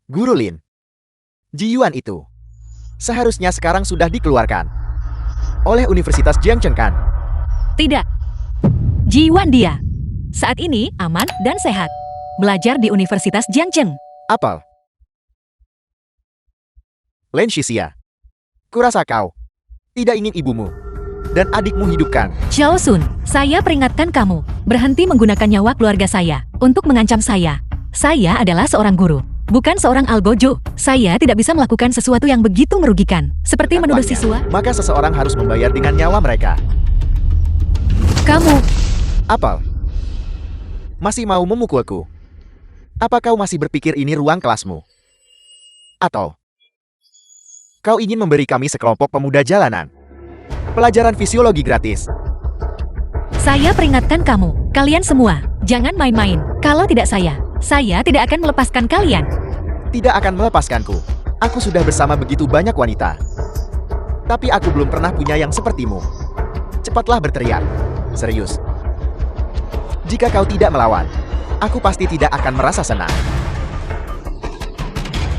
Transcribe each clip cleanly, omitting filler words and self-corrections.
Guru Lin, Ji Yuan itu seharusnya sekarang sudah dikeluarkan oleh Universitas Jiangcheng kan? Tidak. Ji Yuan dia. Saat ini aman dan sehat. Belajar di Universitas Jiangcheng. Apel. Len Shixia, kurasa kau tidak ingin ibumu dan adikmu hidupkan. Xiao Sun, saya peringatkan kamu, berhenti menggunakan nyawa keluarga saya untuk mengancam saya. Saya adalah seorang guru, bukan seorang algojo. Saya tidak bisa melakukan sesuatu yang begitu merugikan, seperti menuduh Tampaknya, siswa. maka seseorang harus membayar dengan nyawa mereka. Kamu, Apel, masih mau memukulku? Apa kau masih berpikir ini ruang kelasmu? Atau kau ingin memberi kami sekelompok pemuda jalanan pelajaran fisiologi gratis? saya peringatkan kamu, kalian semua, jangan main-main. Kalau tidak saya tidak akan melepaskan kalian. Tidak akan melepaskanku. Aku sudah bersama begitu banyak wanita. Tapi aku belum pernah punya yang sepertimu. Cepatlah berteriak. Serius. Jika kau tidak melawan, aku pasti tidak akan merasa senang.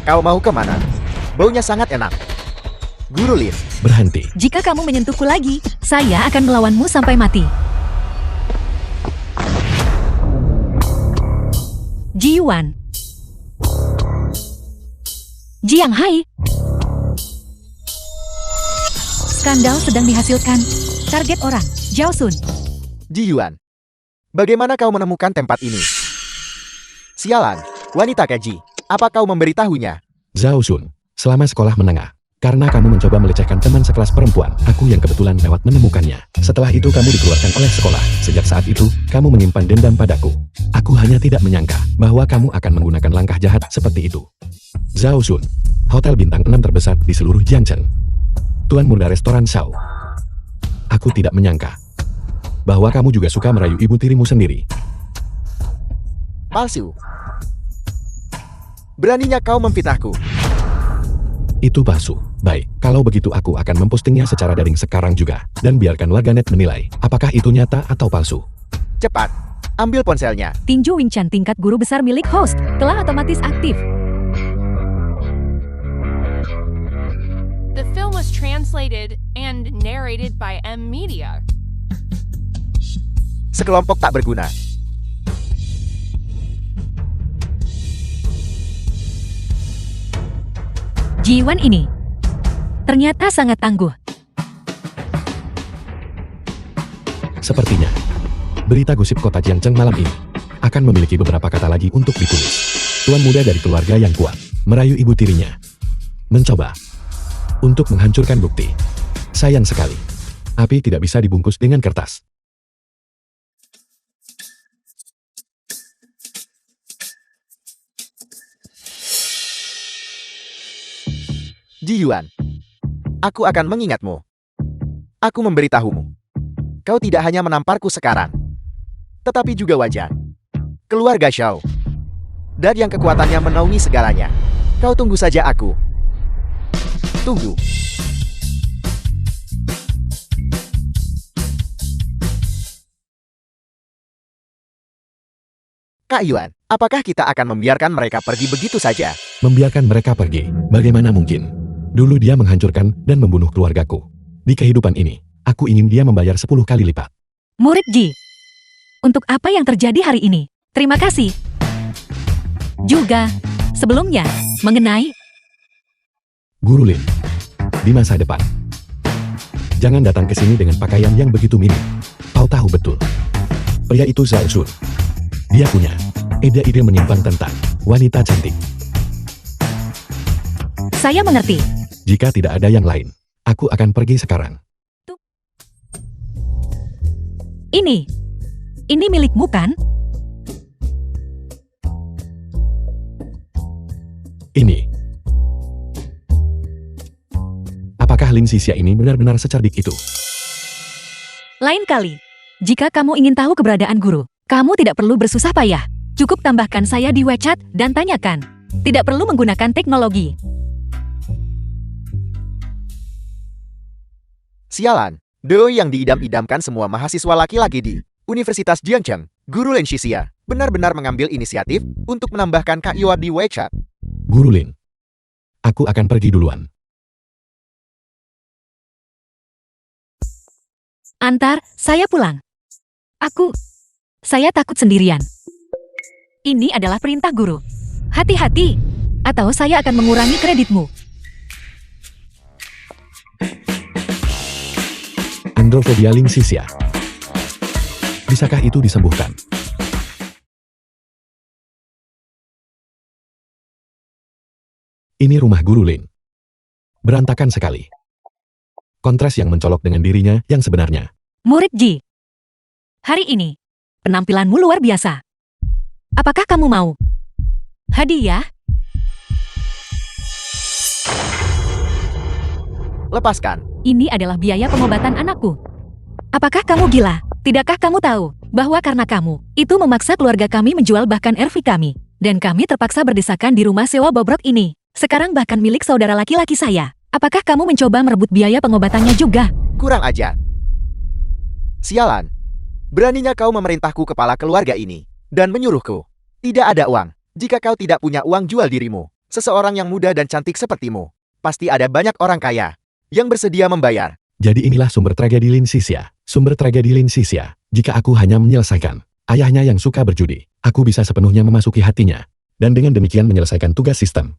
Kau mau kemana? Baunya sangat enak. Guru Lin, Berhenti. Jika kamu menyentuhku lagi, saya akan melawanmu sampai mati. Ji Yuan, Jiang Hai. Skandal sedang dihasilkan. Target orang, Zhao Sun. Ji Yuan. Bagaimana kau menemukan tempat ini? Sialan, wanita keji. Apa kau memberitahunya? Zhao Sun, selama sekolah menengah, karena kamu mencoba melecehkan teman sekelas perempuan, aku yang kebetulan lewat menemukannya. Setelah itu kamu dikeluarkan oleh sekolah. Sejak saat itu, kamu menyimpan dendam padaku. Aku hanya tidak menyangka bahwa kamu akan menggunakan langkah jahat seperti itu. Zhao Sun, hotel bintang 6 terbesar di seluruh Jiangcheng. Tuan muda restoran Shao. Aku tidak menyangka bahwa kamu juga suka merayu ibu tirimu sendiri. Palsu. Beraninya kau memfitnahku. Itu palsu. Baik, kalau begitu aku akan mempostingnya secara daring sekarang juga. Dan biarkan warganet menilai, apakah itu nyata atau palsu. Cepat, ambil ponselnya. Tinju Wing Chun tingkat guru besar milik host telah otomatis aktif. The film was translated and narrated by M Media. Sekelompok tak berguna. Ji Yuan ini ternyata sangat tangguh. Sepertinya, berita gosip kota Jiangcheng malam ini akan memiliki beberapa kata lagi untuk ditulis. Tuan muda dari keluarga yang kuat, merayu ibu tirinya. Mencoba untuk menghancurkan bukti. Sayang sekali, api tidak bisa dibungkus dengan kertas. Ji Yuan, aku akan mengingatmu. Aku memberitahumu. Kau tidak hanya menamparku sekarang, tetapi juga wajah keluarga Shao. Dan yang kekuatannya menaungi segalanya. Kau tunggu saja aku. Tunggu. Kak Yuan, apakah kita akan membiarkan mereka pergi begitu saja? Membiarkan mereka pergi, bagaimana mungkin? Dulu dia menghancurkan dan membunuh keluargaku. Di kehidupan ini, aku ingin dia membayar 10 kali lipat. Murid Ji, untuk apa yang terjadi hari ini? Terima kasih. Juga, sebelumnya, mengenai Guru Lin, di masa depan, jangan datang ke sini dengan pakaian yang begitu minim. Kau tahu betul, pria itu Zhao Sun. Dia punya ide-ide menyimpang tentang wanita cantik. saya mengerti. Jika tidak ada yang lain, aku akan pergi sekarang. Ini milikmu kan? Ini. Apakah Lin Xixia ini benar-benar secerdik itu? Lain kali, jika kamu ingin tahu keberadaan guru, kamu tidak perlu bersusah payah. Cukup tambahkan saya di WeChat dan tanyakan. Tidak perlu menggunakan teknologi. Sialan, Doi yang diidam-idamkan semua mahasiswa laki-laki di Universitas Jiangcheng, Guru Len Shixia, benar-benar mengambil inisiatif untuk menambahkan Kak Yuan di WeChat. Guru Lin. Aku akan pergi duluan. Antar, saya pulang. Saya takut sendirian. Ini adalah perintah guru. Hati-hati, atau saya akan mengurangi kreditmu. Androfobia Linsisia. Bisakah itu disembuhkan? Ini rumah Guru Lin. Berantakan sekali. Kontras yang mencolok dengan dirinya yang sebenarnya. Murid Ji, hari ini, penampilanmu luar biasa. Apakah kamu mau hadiah? Lepaskan. Ini adalah biaya pengobatan anakku. Apakah kamu gila? Tidakkah kamu tahu bahwa karena kamu, itu memaksa keluarga kami menjual bahkan RV kami. Dan kami terpaksa berdesakan di rumah sewa bobrok ini. Sekarang bahkan milik saudara laki-laki saya. Apakah kamu mencoba merebut biaya pengobatannya juga? Kurang ajar. Sialan. Beraninya kau memerintahku kepala keluarga ini. Dan menyuruhku. Tidak ada uang. Jika kau tidak punya uang, jual dirimu. Seseorang yang muda dan cantik sepertimu. Pasti ada banyak orang kaya yang bersedia membayar. Jadi inilah sumber tragedi Linsisia. Sumber tragedi Linsisia. Jika aku hanya menyelesaikan ayahnya yang suka berjudi, aku bisa sepenuhnya memasuki hatinya. Dan dengan demikian menyelesaikan tugas sistem.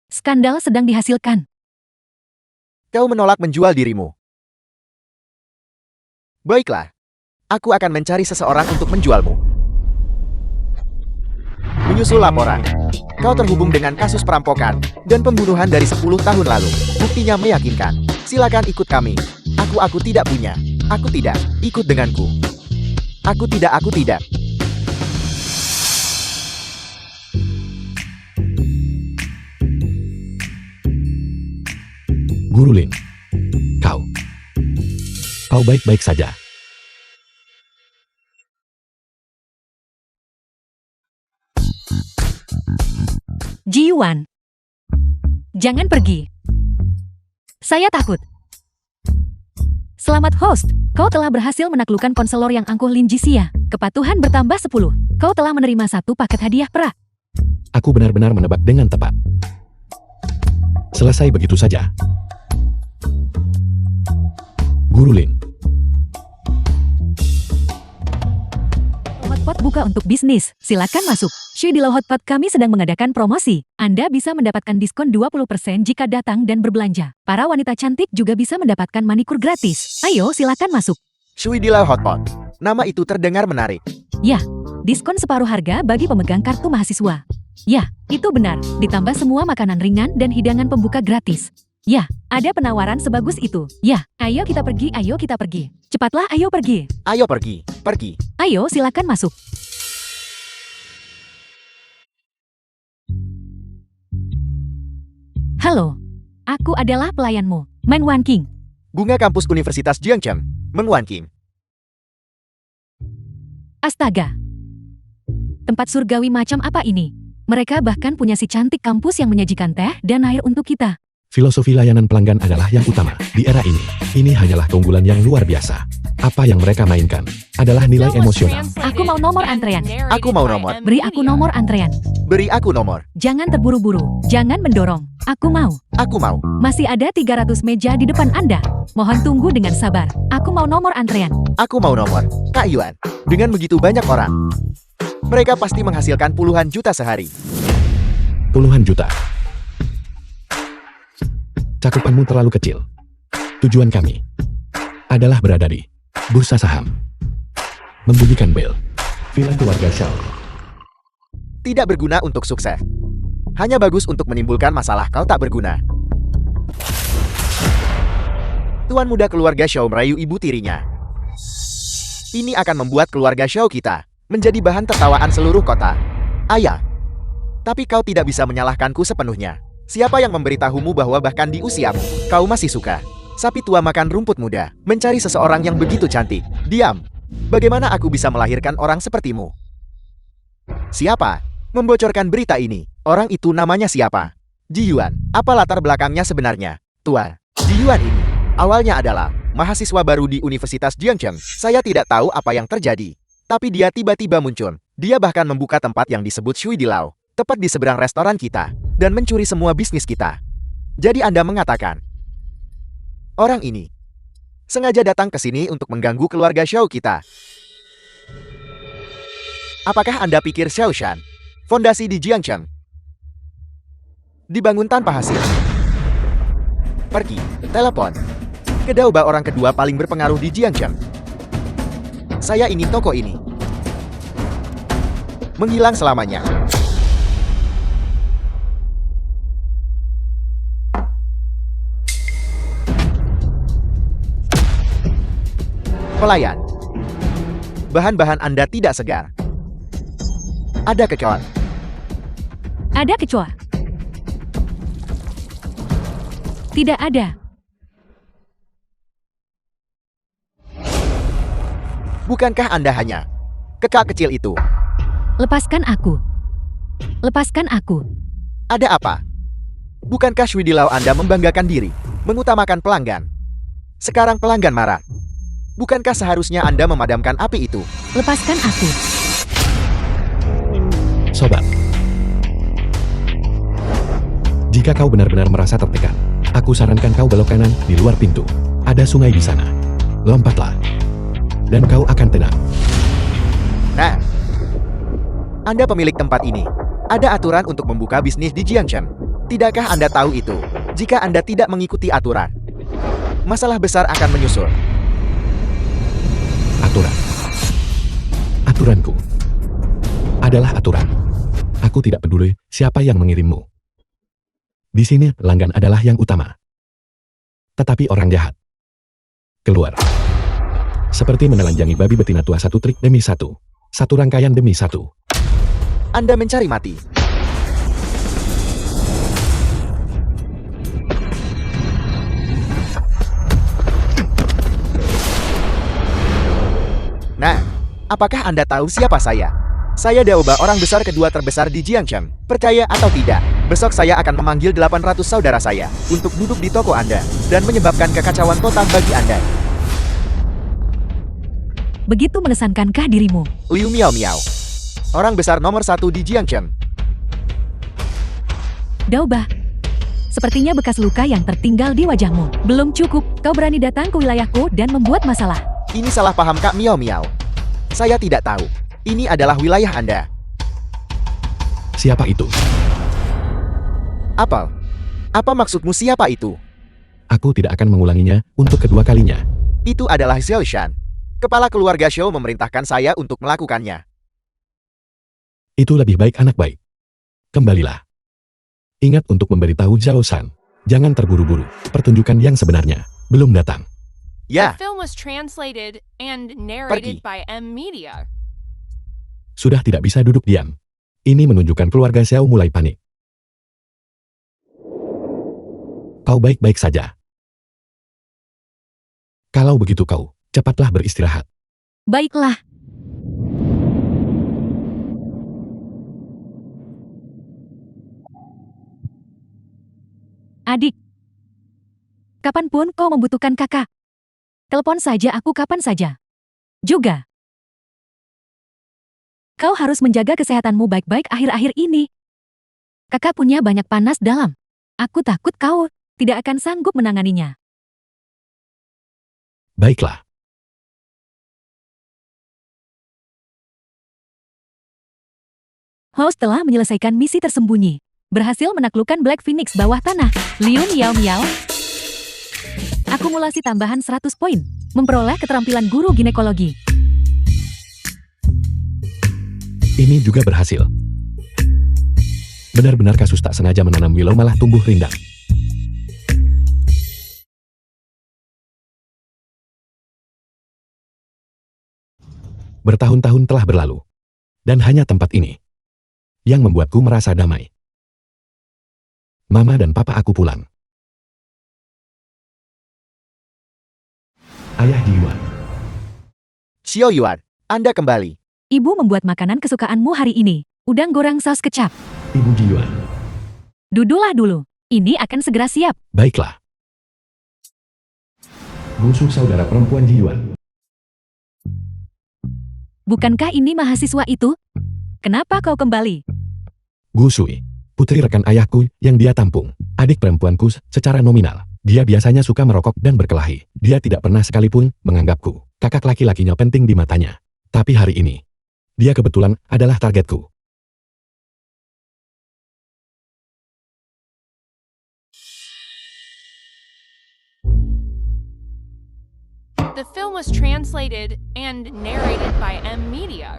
Skandal sedang dihasilkan. Kau menolak menjual dirimu. Baiklah. Aku akan mencari seseorang untuk menjualmu. Menyusul laporan. Kau terhubung dengan kasus perampokan dan pembunuhan dari 10 tahun lalu. Buktinya meyakinkan. Silakan ikut kami. Aku tidak punya. Aku tidak. Ikut denganku. Aku tidak. Guru Lin. Kau baik-baik saja. Ji Yuan, jangan pergi. Saya takut. Selamat host, kau telah berhasil menaklukkan konselor yang angkuh Lin Jisia. Kepatuhan bertambah 10. Kau telah menerima 1 paket hadiah perak. Aku benar-benar menebak dengan tepat. Selesai begitu saja. Guru Lin. Hotpot buka untuk bisnis. Silakan masuk. Shui di Hotpot kami sedang mengadakan promosi. Anda bisa mendapatkan diskon 20% jika datang dan berbelanja. Para wanita cantik juga bisa mendapatkan manikur gratis. Ayo silakan masuk. Shui Dilau Hotpot. Nama itu terdengar menarik. Ya, diskon separuh harga bagi pemegang kartu mahasiswa. Ya, itu benar. Ditambah semua makanan ringan dan hidangan pembuka gratis. Ya, ada penawaran sebagus itu. Ya, ayo kita pergi. Cepatlah, ayo pergi. Ayo pergi. Ayo silakan masuk. Halo, aku adalah pelayanmu, Meng Wanqing. Bunga kampus Universitas Jiangcheng, Meng Wanqing. Astaga. Tempat surgawi macam apa ini? Mereka bahkan punya si cantik kampus yang menyajikan teh dan air untuk kita. Filosofi layanan pelanggan adalah yang utama di era ini. Ini hanyalah keunggulan yang luar biasa. Apa yang mereka mainkan adalah nilai emosional. Aku mau nomor antrean. Aku mau nomor. Beri aku nomor antrean. Beri aku nomor. Jangan terburu-buru. Jangan mendorong. Aku mau. Aku mau. Masih ada 300 meja di depan Anda. Mohon tunggu dengan sabar. Aku mau nomor antrean. Aku mau nomor. Kak Yuan. Dengan begitu banyak orang, mereka pasti menghasilkan puluhan juta sehari. Puluhan juta. Cakupanmu terlalu kecil. Tujuan kami adalah berada di bursa saham. Membunyikan bel. Villa keluarga Shao. Tidak berguna untuk sukses. Hanya bagus untuk menimbulkan masalah. Kau tak berguna. Tuan muda keluarga Shao merayu ibu tirinya. Ini akan membuat keluarga Shao kita menjadi bahan tertawaan seluruh kota. Ayah. Tapi kau tidak bisa menyalahkanku sepenuhnya. Siapa yang memberitahumu bahwa bahkan di usiamu, kau masih suka sapi tua makan rumput muda, mencari seseorang yang begitu cantik? Diam. Bagaimana aku bisa melahirkan orang sepertimu? Siapa membocorkan berita ini? Orang itu namanya siapa? Ji Yuan. Apa latar belakangnya sebenarnya? Tuan, Ji Yuan ini awalnya adalah mahasiswa baru di Universitas Jiangcheng. Saya tidak tahu apa yang terjadi. Tapi dia tiba-tiba muncul. Dia bahkan membuka tempat yang disebut Shui Dilau, tepat di seberang restoran kita. dan mencuri semua bisnis kita. Jadi Anda mengatakan, orang ini sengaja datang ke sini untuk mengganggu keluarga Xiao kita. Apakah Anda pikir Xiao Shan, fondasi di Jiangcheng, dibangun tanpa hasil? Pergi, telepon ke Daoba, orang kedua paling berpengaruh di Jiangcheng. Saya ingin toko ini menghilang selamanya. Pelayan, bahan-bahan Anda tidak segar. Ada kecoa. Ada kecoa? Tidak ada. Bukankah Anda hanya kekak kecil itu? Lepaskan aku. Lepaskan aku. Ada apa? Bukankah Shui Dilau Anda membanggakan diri, mengutamakan pelanggan? Sekarang pelanggan marah. Bukankah seharusnya Anda memadamkan api itu? Lepaskan aku. Sobat, jika kau benar-benar merasa tertekan, aku sarankan kau belok kanan di luar pintu. Ada sungai di sana. Lompatlah, dan kau akan tenang. Nah, Anda pemilik tempat ini. Ada aturan untuk membuka bisnis di Jiangcheng. Tidakkah Anda tahu itu? Jika Anda tidak mengikuti aturan, masalah besar akan menyusul. Aturan. Aturanku adalah aturan. Aku tidak peduli siapa yang mengirimmu. Di sini pelanggan adalah yang utama. Tetapi orang jahat keluar. Seperti menelanjangi babi betina tua satu trik demi satu. Satu rangkaian demi satu. Anda mencari mati. Nah, apakah Anda tahu siapa saya? Saya Daoba, orang besar kedua terbesar di Jiangcheng. Percaya atau tidak, besok saya akan memanggil 800 saudara saya untuk duduk di toko Anda dan menyebabkan kekacauan total bagi Anda. Begitu mengesankankah dirimu? Liu Miao Miao, orang besar nomor 1 di Jiangcheng. Daoba, sepertinya bekas luka yang tertinggal di wajahmu. Belum cukup, kau berani datang ke wilayahku dan membuat masalah. Ini salah paham Kak Miao Miao. Saya tidak tahu. Ini adalah wilayah Anda. Siapa itu? Apa? Apa maksudmu siapa itu? Aku tidak akan mengulanginya untuk kedua kalinya. Itu adalah Xiao Shan. Kepala keluarga Xiao memerintahkan saya untuk melakukannya. Itu lebih baik anak baik. Kembalilah. Ingat untuk memberitahu Zhao San. Jangan terburu-buru. Pertunjukan yang sebenarnya belum datang. Ya, The film was translated and narrated Pergi. by M Media. Sudah tidak bisa duduk diam. Ini menunjukkan keluarga Xiao mulai panik. Kau baik-baik saja. Kalau begitu kau, cepatlah beristirahat. Baiklah. Adik, kapanpun kau membutuhkan kakak, telepon saja aku kapan saja. Juga, kau harus menjaga kesehatanmu baik-baik akhir-akhir ini. Kakak punya banyak panas dalam. Aku takut kau tidak akan sanggup menanganinya. Baiklah. Host telah menyelesaikan misi tersembunyi. Berhasil menaklukkan Black Phoenix bawah tanah. Liu Miao Miao. Akumulasi tambahan 100 poin. Memperoleh keterampilan guru ginekologi. Ini juga berhasil. Benar-benar kasus tak sengaja menanam Willow malah tumbuh rindang. Bertahun-tahun telah berlalu. Dan hanya tempat ini yang membuatku merasa damai. Mama dan papa aku pulang. Ayah Yuan. Xiao Yuan, Anda kembali. Ibu membuat makanan kesukaanmu hari ini. Udang goreng saus kecap. Ibu Yuan. Duduklah dulu. Ini akan segera siap. Baiklah. Musuh saudara perempuan Yuan. Bukankah ini mahasiswa itu? Kenapa kau kembali? Gusui. Putri rekan ayahku yang dia tampung. Adik perempuanku secara nominal. Dia biasanya suka merokok dan berkelahi. Dia tidak pernah sekalipun menganggapku kakak laki-lakinya penting di matanya. Tapi hari ini, dia kebetulan adalah targetku. The film was translated and narrated by M Media.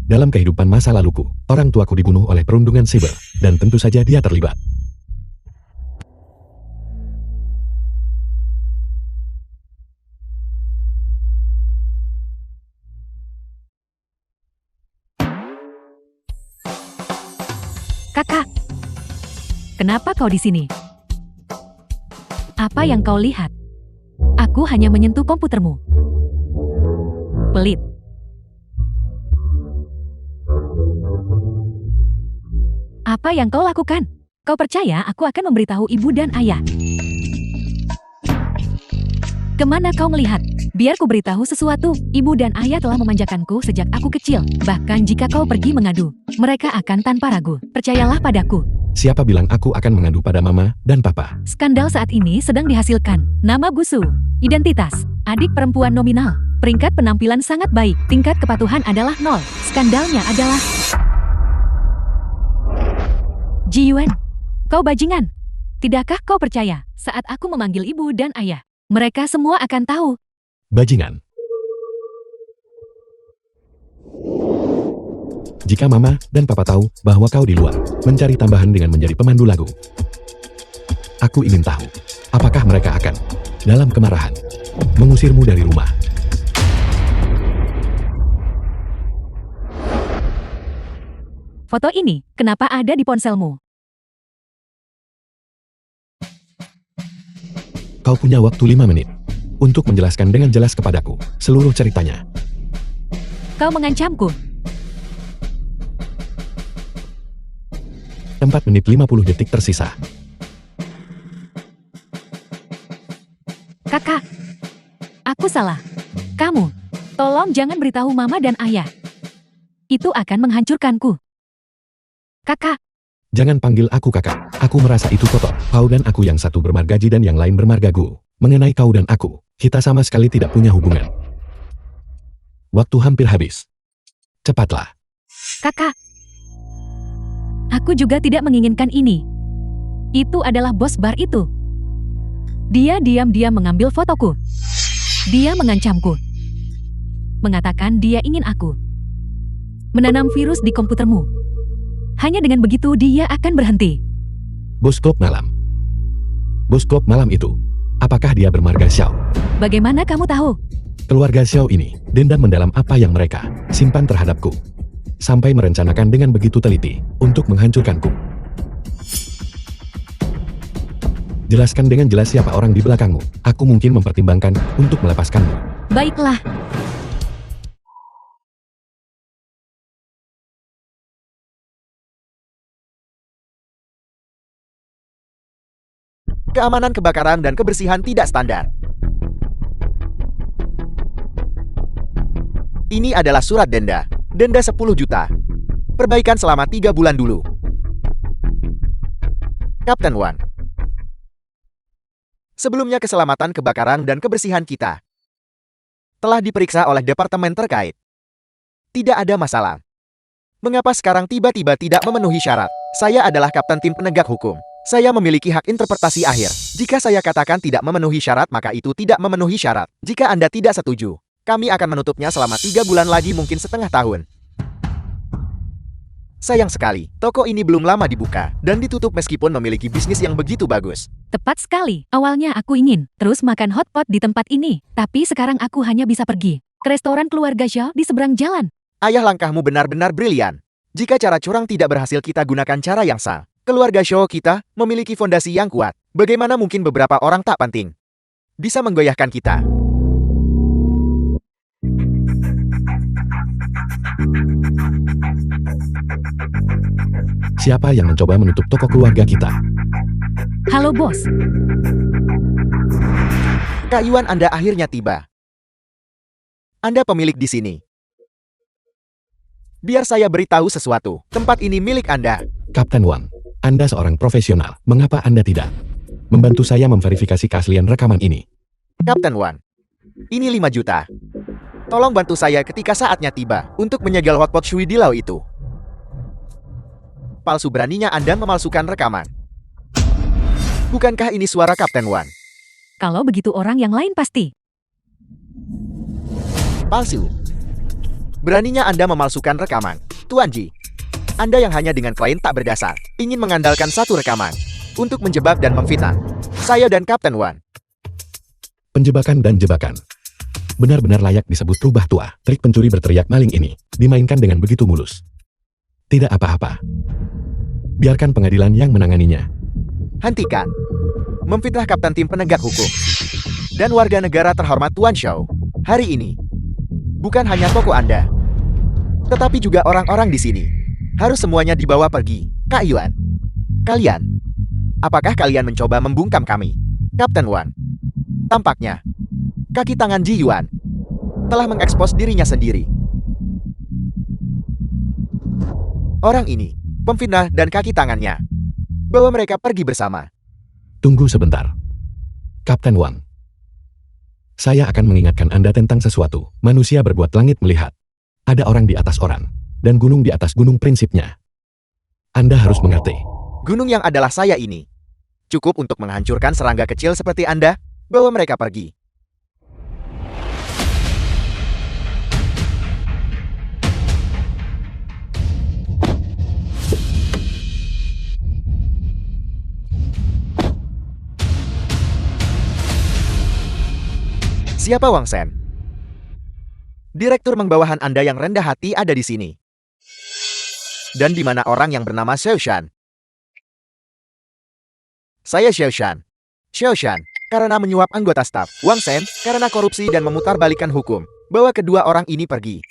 Dalam kehidupan masa laluku, orang tuaku dibunuh oleh perundungan siber, dan tentu saja dia terlibat. Kakak, kenapa kau di sini? Apa yang kau lihat? Aku hanya menyentuh komputermu. Pelit. Apa yang kau lakukan? Kau percaya aku akan memberitahu ibu dan ayah? Kemana kau melihat? Biar ku beritahu sesuatu. Ibu dan ayah telah memanjakanku sejak aku kecil. Bahkan jika kau pergi mengadu, mereka akan tanpa ragu. Percayalah padaku. Siapa bilang aku akan mengadu pada mama dan papa? Skandal saat ini sedang dihasilkan. Nama Gusu. Identitas. Adik perempuan nominal. Peringkat penampilan sangat baik. Tingkat kepatuhan adalah 0. Skandalnya adalah Ji Yuan. Kau bajingan. Tidakkah kau percaya saat aku memanggil ibu dan ayah? Mereka semua akan tahu. Bajingan. Jika mama dan papa tahu bahwa kau di luar, mencari tambahan dengan menjadi pemandu lagu. Aku ingin tahu, apakah mereka akan, dalam kemarahan, mengusirmu dari rumah. Foto ini, kenapa ada di ponselmu? Kau punya waktu 5 menit untuk menjelaskan dengan jelas kepadaku seluruh ceritanya. Kau mengancamku. 4 menit 50 detik tersisa. Kakak, aku salah. Kamu, tolong jangan beritahu mama dan ayah. Itu akan menghancurkanku. Kakak, Jangan panggil aku kakak. Aku merasa itu kotor. Kau dan aku yang satu bermarga Ji dan yang lain bermarga Gu. Mengenai kau dan aku, kita sama sekali tidak punya hubungan. Waktu hampir habis. Cepatlah. kakak. Aku juga tidak menginginkan ini. Itu adalah bos bar itu. Dia diam-diam mengambil fotoku. Dia mengancamku. Mengatakan dia ingin aku menanam virus di komputermu. Hanya dengan begitu dia akan berhenti. Bos klub malam. Bos klub malam itu, apakah dia bermarga Xiao? Bagaimana kamu tahu? Keluarga Xiao ini dendam mendalam apa yang mereka simpan terhadapku. Sampai merencanakan dengan begitu teliti untuk menghancurkanku. Jelaskan dengan jelas siapa orang di belakangmu. Aku mungkin mempertimbangkan untuk melepaskanmu. Baiklah. Keamanan kebakaran dan kebersihan tidak standar. Ini adalah surat denda. Denda 10 juta. Perbaikan selama 3 bulan dulu. Kapten Wan. Sebelumnya keselamatan kebakaran dan kebersihan kita telah diperiksa oleh departemen terkait. Tidak ada masalah. Mengapa sekarang tiba-tiba tidak memenuhi syarat? Saya adalah kapten tim penegak hukum. Saya memiliki hak interpretasi akhir. Jika saya katakan tidak memenuhi syarat, maka itu tidak memenuhi syarat. Jika Anda tidak setuju, kami akan menutupnya selama 3 bulan lagi, mungkin setengah tahun. Sayang sekali, toko ini belum lama dibuka dan ditutup meskipun memiliki bisnis yang begitu bagus. Tepat sekali. Awalnya aku ingin terus makan hotpot di tempat ini. Tapi sekarang aku hanya bisa pergi ke restoran keluarga Xiao di seberang jalan. Ayah, langkahmu benar-benar brilian. Jika cara curang tidak berhasil, kita gunakan cara yang sah. Keluarga Xiao kita memiliki fondasi yang kuat. Bagaimana mungkin beberapa orang tak penting bisa menggoyahkan kita? Siapa yang mencoba menutup toko keluarga kita? Halo bos, Kak Yuan, Anda akhirnya tiba. Anda pemilik di sini. Biar saya beritahu sesuatu. Tempat ini milik Anda. Kapten Wang, Anda seorang profesional. Mengapa Anda tidak membantu saya memverifikasi keaslian rekaman ini? Kapten Wan, ini 5 juta. Tolong bantu saya ketika saatnya tiba untuk menyegel hotpot Shui Dilau itu. Palsu beraninya Anda memalsukan rekaman. Bukankah ini suara Kapten Wan? kalau begitu orang yang lain pasti. Palsu. Beraninya Anda memalsukan rekaman. Tuan Ji, Anda yang hanya dengan klaim tak berdasar, ingin mengandalkan satu rekaman untuk menjebak dan memfitnah saya dan Kapten Wan. Penjebakan dan jebakan. Benar-benar layak disebut rubah tua. Trik pencuri berteriak maling ini dimainkan dengan begitu mulus. Tidak apa-apa. Biarkan pengadilan yang menanganinya. Hentikan memfitnah Kapten Tim Penegak Hukum dan warga negara terhormat Tuan Shao. Hari ini, bukan hanya toko Anda, tetapi juga orang-orang di sini. Harus semuanya dibawa pergi. Kak Yuan, kalian, apakah kalian mencoba membungkam kami? Kapten Wan, tampaknya kaki tangan Ji Yuan telah mengekspos dirinya sendiri. Orang ini, pemfitnah dan kaki tangannya. Bawa mereka pergi bersama. Tunggu sebentar. Kapten Wang. Saya akan mengingatkan Anda tentang sesuatu. Manusia berbuat langit melihat. Ada orang di atas orang. Dan gunung di atas gunung prinsipnya. Anda harus mengerti. Gunung yang adalah saya ini. Cukup untuk menghancurkan serangga kecil seperti Anda. Bawa mereka pergi. Siapa Wang Sen? Direktur mengbawahan Anda yang rendah hati ada di sini. Dan di mana orang yang bernama Xiao Shan? Saya Xiao Shan. Xiao Shan, karena menyuap anggota staf. Wang Sen, karena korupsi dan memutarbalikkan hukum. Bawa kedua orang ini pergi.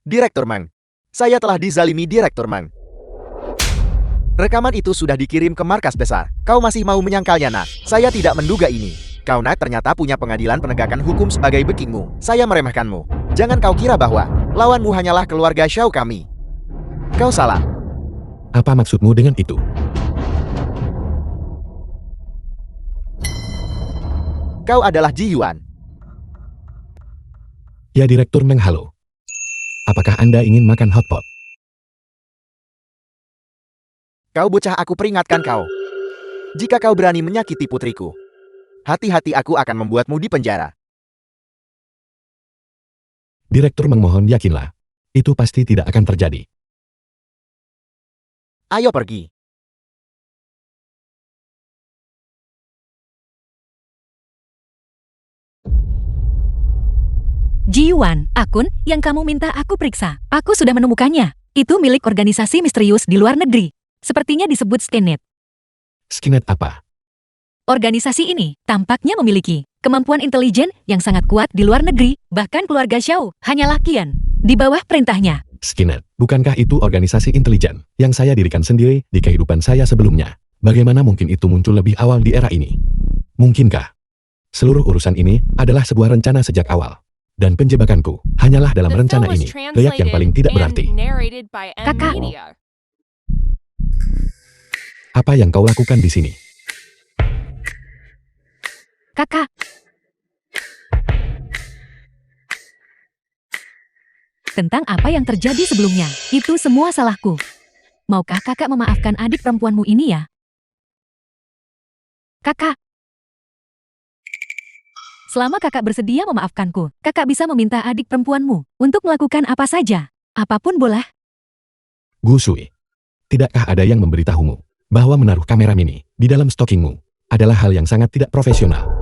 Direktur Meng. Saya telah dizalimi Direktur Meng. Rekaman itu sudah dikirim ke markas besar. Kau masih mau menyangkalnya, nak? Saya tidak menduga ini. Kau nak ternyata punya pengadilan penegakan hukum sebagai bekingmu. Saya meremehkanmu. Jangan kau kira bahwa lawanmu hanyalah keluarga Xiao kami. Kau salah. Apa maksudmu dengan itu? Kau adalah Ji Yuan. Ya Direktur Meng, halo. Apakah Anda ingin makan hotpot? Kau bocah, aku peringatkan kau. Jika kau berani menyakiti putriku, hati-hati, aku akan membuatmu di penjara. Direktur Meng, mohon yakinlah. Itu pasti tidak akan terjadi. Ayo pergi. Ji Yuan, akun yang kamu minta aku periksa. Aku sudah menemukannya. Itu milik organisasi misterius di luar negeri. Sepertinya disebut Skynet. Skynet apa? Organisasi ini tampaknya memiliki kemampuan intelijen yang sangat kuat di luar negeri. Bahkan keluarga Xiao hanyalah kian di bawah perintahnya. Skynet, bukankah itu organisasi intelijen yang saya dirikan sendiri di kehidupan saya sebelumnya? Bagaimana mungkin itu muncul lebih awal di era ini? Mungkinkah seluruh urusan ini adalah sebuah rencana sejak awal? Dan penjebakanku hanyalah dalam The rencana film was ini, react yang paling tidak translated berarti. and narrated by M Kakak. Media. Apa yang kau lakukan di sini? Kakak, tentang apa yang terjadi sebelumnya, itu semua salahku. Maukah kakak memaafkan adik perempuanmu ini ya? Kakak. Selama kakak bersedia memaafkanku, kakak bisa meminta adik perempuanmu untuk melakukan apa saja. Apapun boleh. Gu Sui, tidakkah ada yang memberitahumu bahwa menaruh kamera mini di dalam stockingmu adalah hal yang sangat tidak profesional?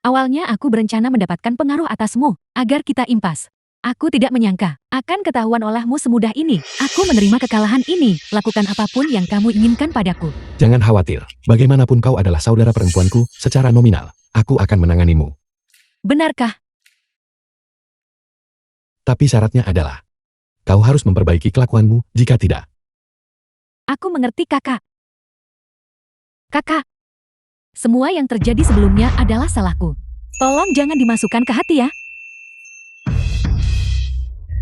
Awalnya aku berencana mendapatkan pengaruh atasmu, agar kita impas. Aku tidak menyangka akan ketahuan olehmu semudah ini. Aku menerima kekalahan ini. Lakukan apapun yang kamu inginkan padaku. Jangan khawatir, bagaimanapun kau adalah saudara perempuanku secara nominal. Aku akan menanganimu. Benarkah? Tapi syaratnya adalah, kau harus memperbaiki kelakuanmu, jika tidak. Aku mengerti kakak. Kakak, semua yang terjadi sebelumnya adalah salahku. Tolong jangan dimasukkan ke hati ya.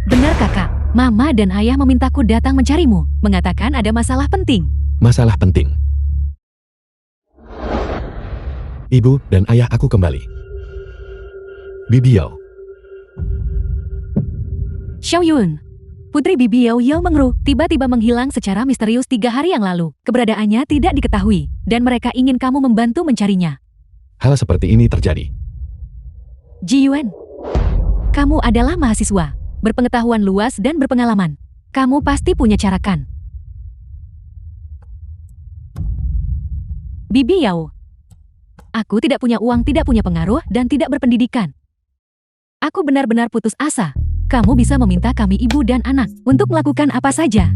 Benar kakak, mama dan ayah memintaku datang mencarimu, mengatakan ada masalah penting. Masalah penting. Ibu dan ayah aku kembali. Bibi Yao. Xiao Yun. Putri Bibi Yao Yao Mengru tiba-tiba menghilang secara misterius 3 hari yang lalu. Keberadaannya tidak diketahui, dan mereka ingin kamu membantu mencarinya. Hal seperti ini terjadi. Ji Yuan, kamu adalah mahasiswa, berpengetahuan luas dan berpengalaman. Kamu pasti punya cara kan? Bibi Yao, aku tidak punya uang, tidak punya pengaruh, dan tidak berpendidikan. Aku benar-benar putus asa. Kamu bisa meminta kami ibu dan anak untuk melakukan apa saja.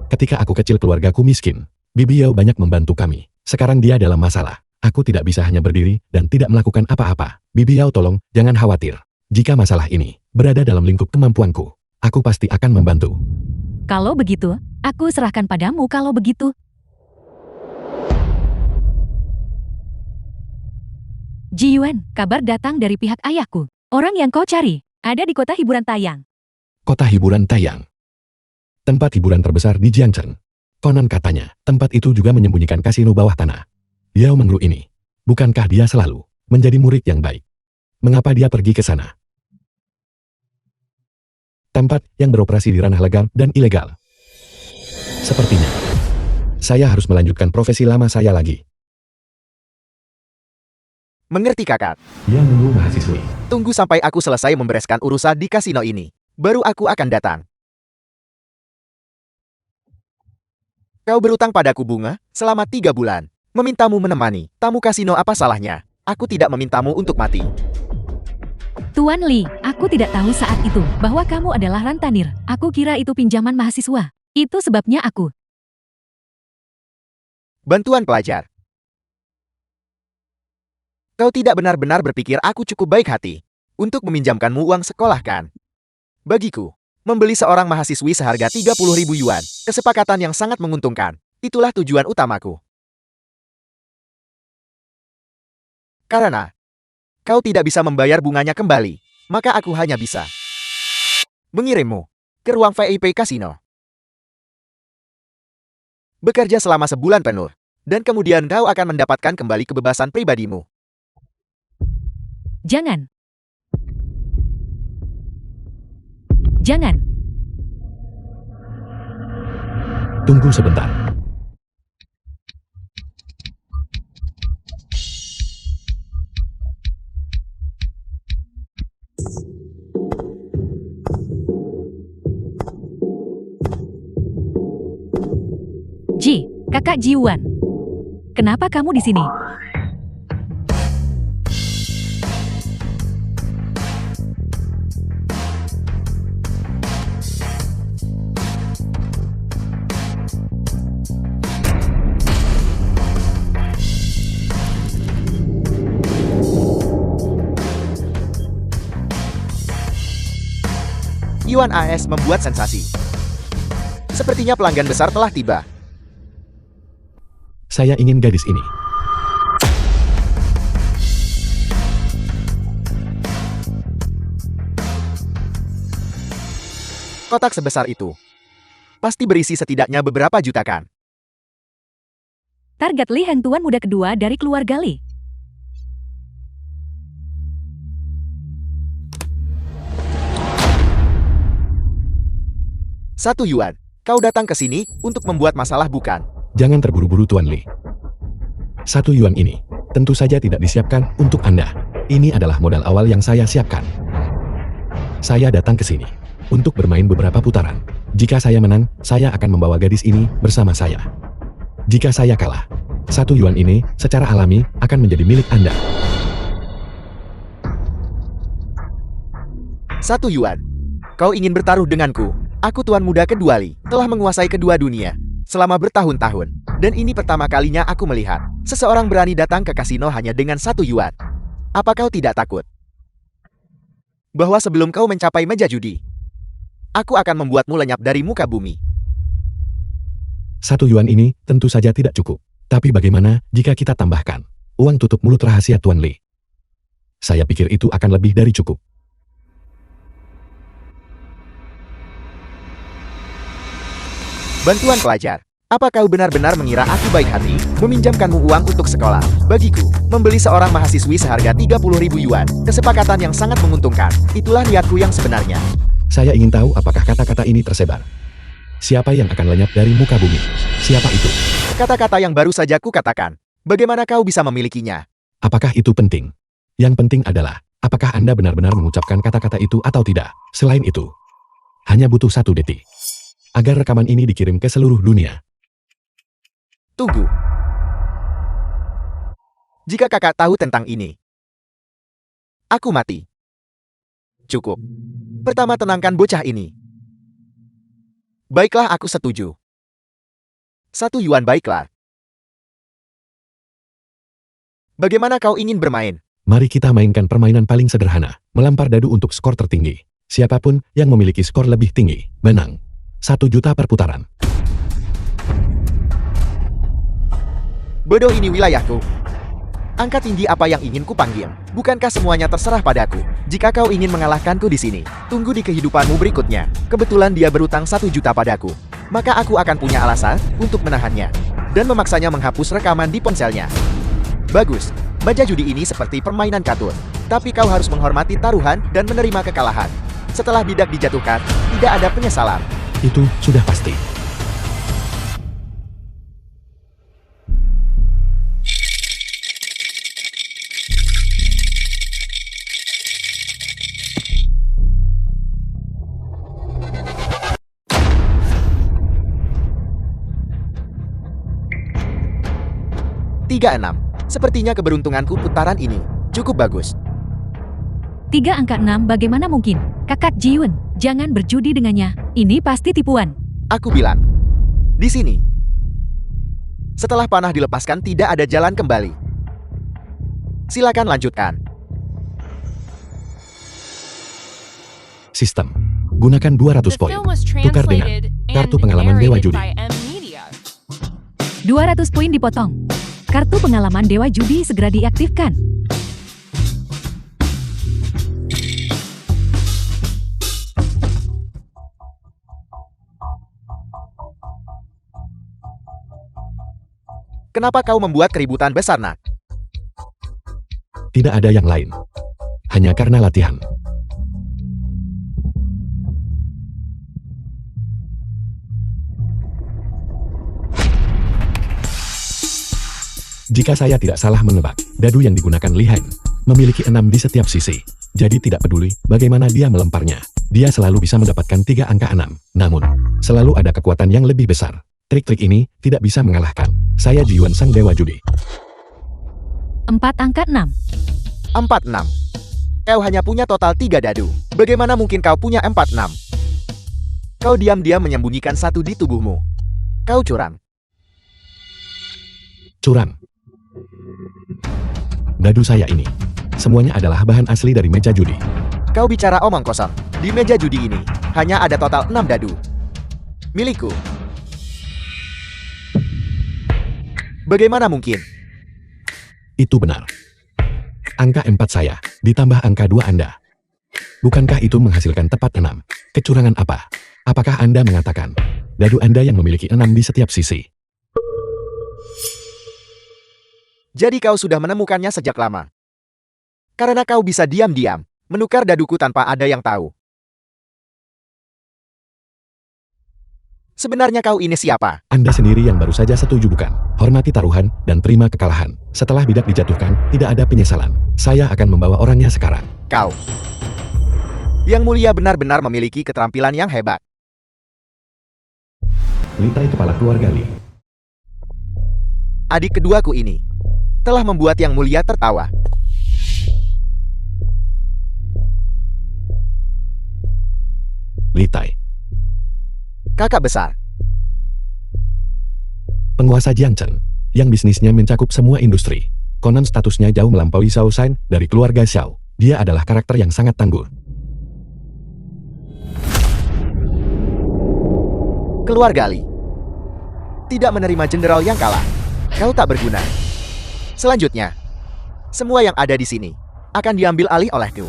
Ketika aku kecil keluargaku miskin, Bibi Yao banyak membantu kami. Sekarang dia dalam masalah. Aku tidak bisa hanya berdiri dan tidak melakukan apa-apa. Bibi Yao tolong, jangan khawatir. Jika masalah ini berada dalam lingkup kemampuanku, aku pasti akan membantu. Kalau begitu, aku serahkan padamu kalau begitu. Ji Yuan, kabar datang dari pihak ayahku. Orang yang kau cari, ada di kota hiburan Taiyang. Kota hiburan Taiyang. Tempat hiburan terbesar di Jiangchen. Konon katanya, tempat itu juga menyembunyikan kasino bawah tanah. Yao Mengru ini, bukankah dia selalu menjadi murid yang baik? Mengapa dia pergi ke sana? Tempat yang beroperasi di ranah legal dan ilegal. Sepertinya, saya harus melanjutkan profesi lama saya lagi. Mengerti kakak? Dia Mengru mahasiswi. Tunggu sampai aku selesai membereskan urusan di kasino ini. Baru aku akan datang. Kau berutang padaku bunga selama 3 bulan. Memintamu menemani tamu kasino, apa salahnya? Aku tidak memintamu untuk mati. Tuan Li, aku tidak tahu saat itu bahwa kamu adalah rentenir. Aku kira itu pinjaman mahasiswa. Itu sebabnya aku. Bantuan pelajar. Kau tidak benar-benar berpikir aku cukup baik hati untuk meminjamkanmu uang sekolah kan? Bagiku, membeli seorang mahasiswi seharga 30.000 yuan, kesepakatan yang sangat menguntungkan. Itulah tujuan utamaku. Karena kau tidak bisa membayar bunganya kembali, maka aku hanya bisa mengirimmu ke ruang VIP kasino. Bekerja selama sebulan penuh, dan kemudian kau akan mendapatkan kembali kebebasan pribadimu. Jangan. Jangan. Tunggu sebentar. Ji, kakak Ji Yuan. Kenapa kamu di sini? Yuan AS membuat sensasi. Sepertinya pelanggan besar telah tiba. Saya ingin gadis ini. Kotak sebesar itu pasti berisi setidaknya beberapa juta kan? Target Li Heng tuan muda kedua dari keluarga Li. Satu Yuan, kau datang ke sini untuk membuat masalah bukan? Jangan terburu-buru Tuan Li. 1 yuan ini tentu saja tidak disiapkan untuk Anda. Ini adalah modal awal yang saya siapkan. Saya datang ke sini untuk bermain beberapa putaran. Jika saya menang, saya akan membawa gadis ini bersama saya. Jika saya kalah, 1 yuan ini secara alami akan menjadi milik Anda. 1 Yuan, kau ingin bertaruh denganku? Aku tuan muda kedua Li, telah menguasai kedua dunia selama bertahun-tahun. Dan ini pertama kalinya aku melihat seseorang berani datang ke kasino hanya dengan 1 yuan. Apa kau tidak takut bahwa sebelum kau mencapai meja judi, aku akan membuatmu lenyap dari muka bumi? 1 yuan ini tentu saja tidak cukup. Tapi bagaimana jika kita tambahkan uang tutup mulut rahasia Tuan Li? Saya pikir itu akan lebih dari cukup. Bantuan pelajar. Apa kau benar-benar mengira aku baik hati, meminjamkanmu uang untuk sekolah? Bagiku, membeli seorang mahasiswi seharga 30.000 yuan, kesepakatan yang sangat menguntungkan. Itulah niatku yang sebenarnya. Saya ingin tahu apakah kata-kata ini tersebar. Siapa yang akan lenyap dari muka bumi? Siapa itu? Kata-kata yang baru saja kukatakan. Bagaimana kau bisa memilikinya? Apakah itu penting? Yang penting adalah, apakah Anda benar-benar mengucapkan kata-kata itu atau tidak? Selain itu, hanya butuh 1 detik agar rekaman ini dikirim ke seluruh dunia. Tunggu. Jika kakak tahu tentang ini, aku mati. Cukup. Pertama tenangkan bocah ini. Baiklah, aku setuju. 1 yuan baiklah. Bagaimana kau ingin bermain? Mari kita mainkan permainan paling sederhana, melempar dadu untuk skor tertinggi. Siapapun yang memiliki skor lebih tinggi, menang. 1 juta per putaran. Bodoh, ini wilayahku. Angka tinggi apa yang ingin kupanggil? Bukankah semuanya terserah padaku? Jika kau ingin mengalahkanku di sini, tunggu di kehidupanmu berikutnya. Kebetulan dia berutang 1 juta padaku. Maka aku akan punya alasan untuk menahannya dan memaksanya menghapus rekaman di ponselnya. Bagus. Meja judi ini seperti permainan catur. Tapi kau harus menghormati taruhan dan menerima kekalahan. Setelah bidak dijatuhkan, tidak ada penyesalan. Itu sudah pasti. Tiga 6. Sepertinya keberuntunganku putaran ini cukup bagus. 3 angka 6 bagaimana mungkin? Kakak Jiun, jangan berjudi dengannya. Ini pasti tipuan. Aku bilang, di sini. Setelah panah dilepaskan tidak ada jalan kembali. Silakan lanjutkan. Sistem. Gunakan 200 The poin. film was Tukar dengan translated kartu and pengalaman Dewa narrated Judi. by M Media. 200 poin dipotong. Kartu pengalaman Dewa Judi segera diaktifkan. Kenapa kau membuat keributan besar, nak? Tidak ada yang lain. Hanya karena latihan. Jika saya tidak salah menebak, dadu yang digunakan Li Han memiliki 6 di setiap sisi. Jadi tidak peduli bagaimana dia melemparnya, dia selalu bisa mendapatkan 3 angka 6. Namun, selalu ada kekuatan yang lebih besar. Trik-trik ini tidak bisa mengalahkan saya Jiuan sang Dewa Judi. 4 angka 6. 4-6. Kau hanya punya total 3 dadu. Bagaimana mungkin kau punya 4-6? Kau diam-diam menyembunyikan 1 di tubuhmu. Kau curang. Curang. Dadu saya ini, semuanya adalah bahan asli dari meja judi. Kau bicara omong kosong. Di meja judi ini, hanya ada total 6 dadu. Milikku. Bagaimana mungkin? Itu benar. Angka 4 saya, ditambah angka 2 Anda. Bukankah itu menghasilkan tepat 6? Kecurangan apa? Apakah Anda mengatakan, dadu Anda yang memiliki 6 di setiap sisi? Jadi kau sudah menemukannya sejak lama. Karena kau bisa diam-diam menukar daduku tanpa ada yang tahu. Sebenarnya kau ini siapa? Anda sendiri yang baru saja setuju bukan? Hormati taruhan dan terima kekalahan. Setelah bidak dijatuhkan, tidak ada penyesalan. Saya akan membawa orangnya sekarang. Kau. Yang mulia benar-benar memiliki keterampilan yang hebat. Litai kepala keluarga Li. Adik keduaku ini telah membuat yang mulia tertawa. Litai, Kakak besar. penguasa Jiangchen, yang bisnisnya mencakup semua industri. Konon statusnya jauh melampaui Xiao Shan dari keluarga Xiao. Dia adalah karakter yang sangat tangguh. Keluarga Li tidak menerima jenderal yang kalah. Kau tak berguna. Selanjutnya, semua yang ada di sini akan diambil alih olehku.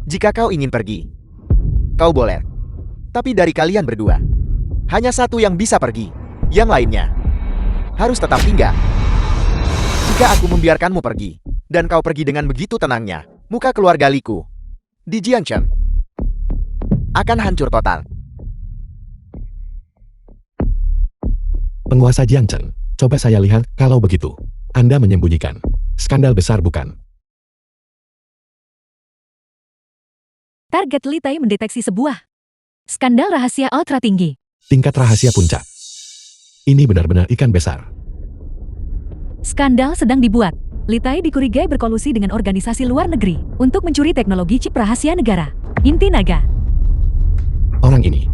Jika kau ingin pergi, kau boleh. Tapi dari kalian berdua, hanya satu yang bisa pergi. Yang lainnya harus tetap tinggal. Jika aku membiarkanmu pergi, dan kau pergi dengan begitu tenangnya, muka keluarga Liku di Jiangchen akan hancur total. Penguasa Jiangchen, coba saya lihat kalau begitu. Anda menyembunyikan. Skandal besar bukan? Target Li Tai mendeteksi sebuah skandal rahasia ultra tinggi. Tingkat rahasia puncak. Ini benar-benar ikan besar. Skandal sedang dibuat. Li Tai dikurigai berkolusi dengan organisasi luar negeri untuk mencuri teknologi chip rahasia negara. Inti Naga. Orang ini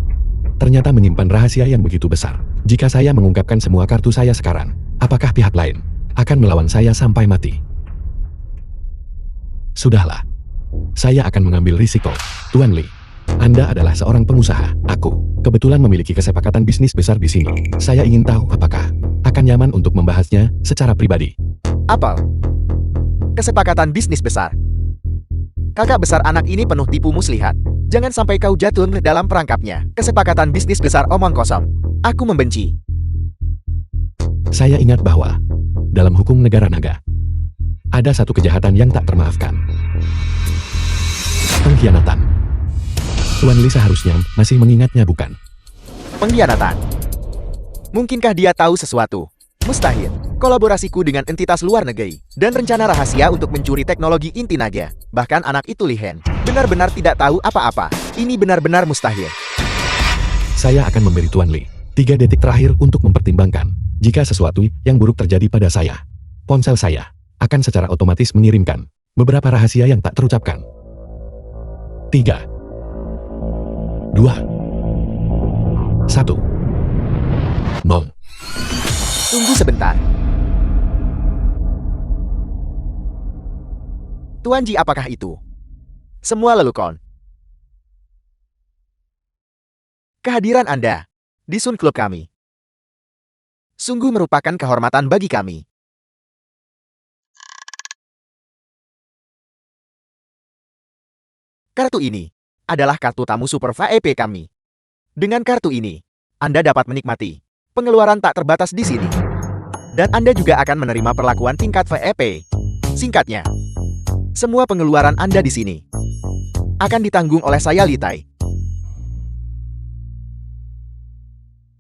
ternyata menyimpan rahasia yang begitu besar. Jika saya mengungkapkan semua kartu saya sekarang, apakah pihak lain akan melawan saya sampai mati? Sudahlah. Saya akan mengambil risiko. Tuan Li, Anda adalah seorang pengusaha. Aku kebetulan memiliki kesepakatan bisnis besar di sini. Saya ingin tahu apakah akan nyaman untuk membahasnya secara pribadi. Apa? Kesepakatan bisnis besar. Kakak besar anak ini penuh tipu muslihat. Jangan sampai kau jatuh ke dalam perangkapnya. Kesepakatan bisnis besar omong kosong. Aku membenci. Saya ingat bahwa dalam hukum negara naga, ada satu kejahatan yang tak termaafkan. Pengkhianatan. Tuan Li seharusnya masih mengingatnya bukan? Pengkhianatan. Mungkinkah dia tahu sesuatu? Mustahil. Kolaborasiku dengan entitas luar negeri dan rencana rahasia untuk mencuri teknologi inti naga. Bahkan anak itu Li Hen benar-benar tidak tahu apa-apa. Ini benar-benar mustahil. Saya akan memberi Tuan Li 3 detik terakhir untuk mempertimbangkan. Jika sesuatu yang buruk terjadi pada saya, ponsel saya akan secara otomatis mengirimkan beberapa rahasia yang tak terucapkan. 3, 2, 1, 0. Tunggu sebentar. Tuan Ji, apakah itu semua lelukon? Kehadiran Anda di Sun Club kami sungguh merupakan kehormatan bagi kami. Kartu ini adalah kartu tamu super VIP kami. Dengan kartu ini, Anda dapat menikmati pengeluaran tak terbatas di sini. Dan Anda juga akan menerima perlakuan tingkat VIP. Singkatnya, semua pengeluaran Anda di sini akan ditanggung oleh saya, Li Tai.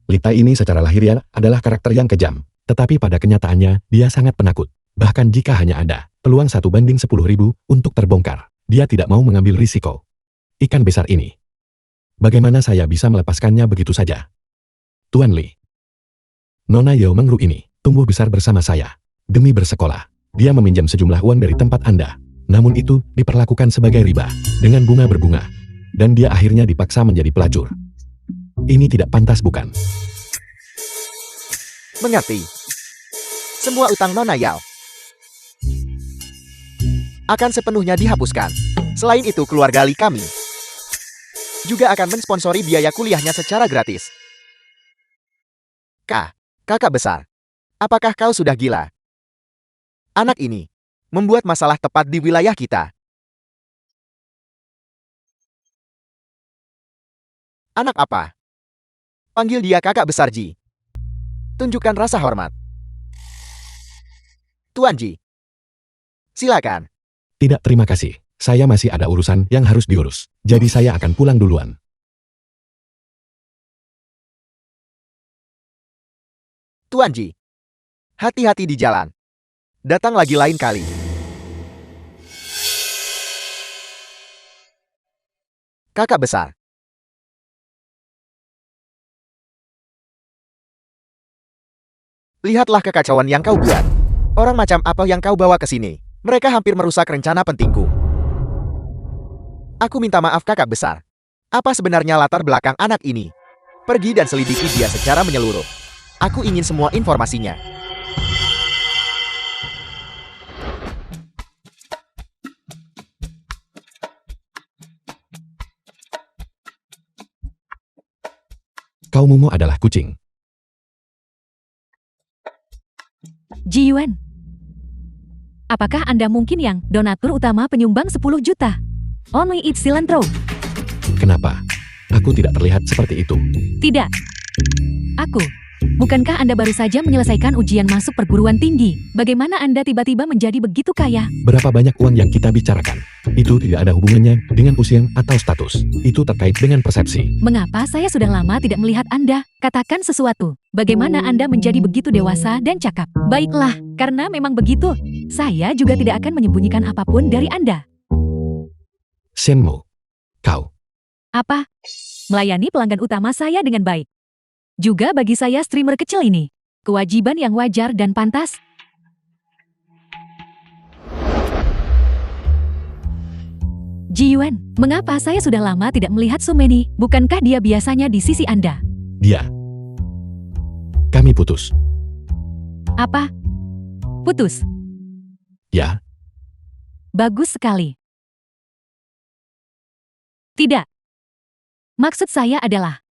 Li Tai ini secara lahiriah adalah karakter yang kejam, tetapi pada kenyataannya dia sangat penakut. Bahkan jika hanya ada peluang 1/10.000 untuk terbongkar, dia tidak mau mengambil risiko. Ikan besar ini. Bagaimana saya bisa melepaskannya begitu saja? Tuan Li. Nona Yao Mengru ini tumbuh besar bersama saya. Demi bersekolah, dia meminjam sejumlah uang dari tempat Anda. Namun itu diperlakukan sebagai riba, dengan bunga berbunga. Dan dia akhirnya dipaksa menjadi pelacur. Ini tidak pantas bukan? Mengerti. Semua utang Nona Yao akan sepenuhnya dihapuskan. Selain itu, keluarga Li kami juga akan mensponsori biaya kuliahnya secara gratis. Kakak besar, apakah kau sudah gila? Anak ini membuat masalah tepat di wilayah kita. Anak apa? Panggil dia kakak besar Ji. Tunjukkan rasa hormat. Tuan Ji, silakan. Tidak, terima kasih. Saya masih ada urusan yang harus diurus. Jadi saya akan pulang duluan. Tuan Ji, hati-hati di jalan. Datang lagi lain kali. Kakak besar. Lihatlah kekacauan yang kau buat. Orang macam apa yang kau bawa ke sini? Mereka hampir merusak rencana pentingku. Aku minta maaf kakak besar. Apa sebenarnya latar belakang anak ini? Pergi dan selidiki dia secara menyeluruh. Aku ingin semua informasinya. Kau Momo adalah kucing. Ji Yuan. Apakah Anda mungkin yang donatur utama penyumbang 10 juta? Only It's Cilantro. Kenapa? Aku tidak terlihat seperti itu. Tidak. Aku. Bukankah Anda baru saja menyelesaikan ujian masuk perguruan tinggi? Bagaimana Anda tiba-tiba menjadi begitu kaya? Berapa banyak uang yang kita bicarakan? Itu tidak ada hubungannya dengan usia atau status. Itu terkait dengan persepsi. Mengapa saya sudah lama tidak melihat Anda? Katakan sesuatu. Bagaimana Anda menjadi begitu dewasa dan cakap? Baiklah, karena memang begitu. Saya juga tidak akan menyembunyikan apapun dari Anda. Shenmue. Kau. Apa? Melayani pelanggan utama saya dengan baik. Juga bagi saya streamer kecil ini. Kewajiban yang wajar dan pantas. Ji Yuan, mengapa saya sudah lama tidak melihat Sumeni? Bukankah dia biasanya di sisi Anda? Dia. Kami putus. Apa? Putus? Ya. Bagus sekali. Tidak. Maksud saya adalah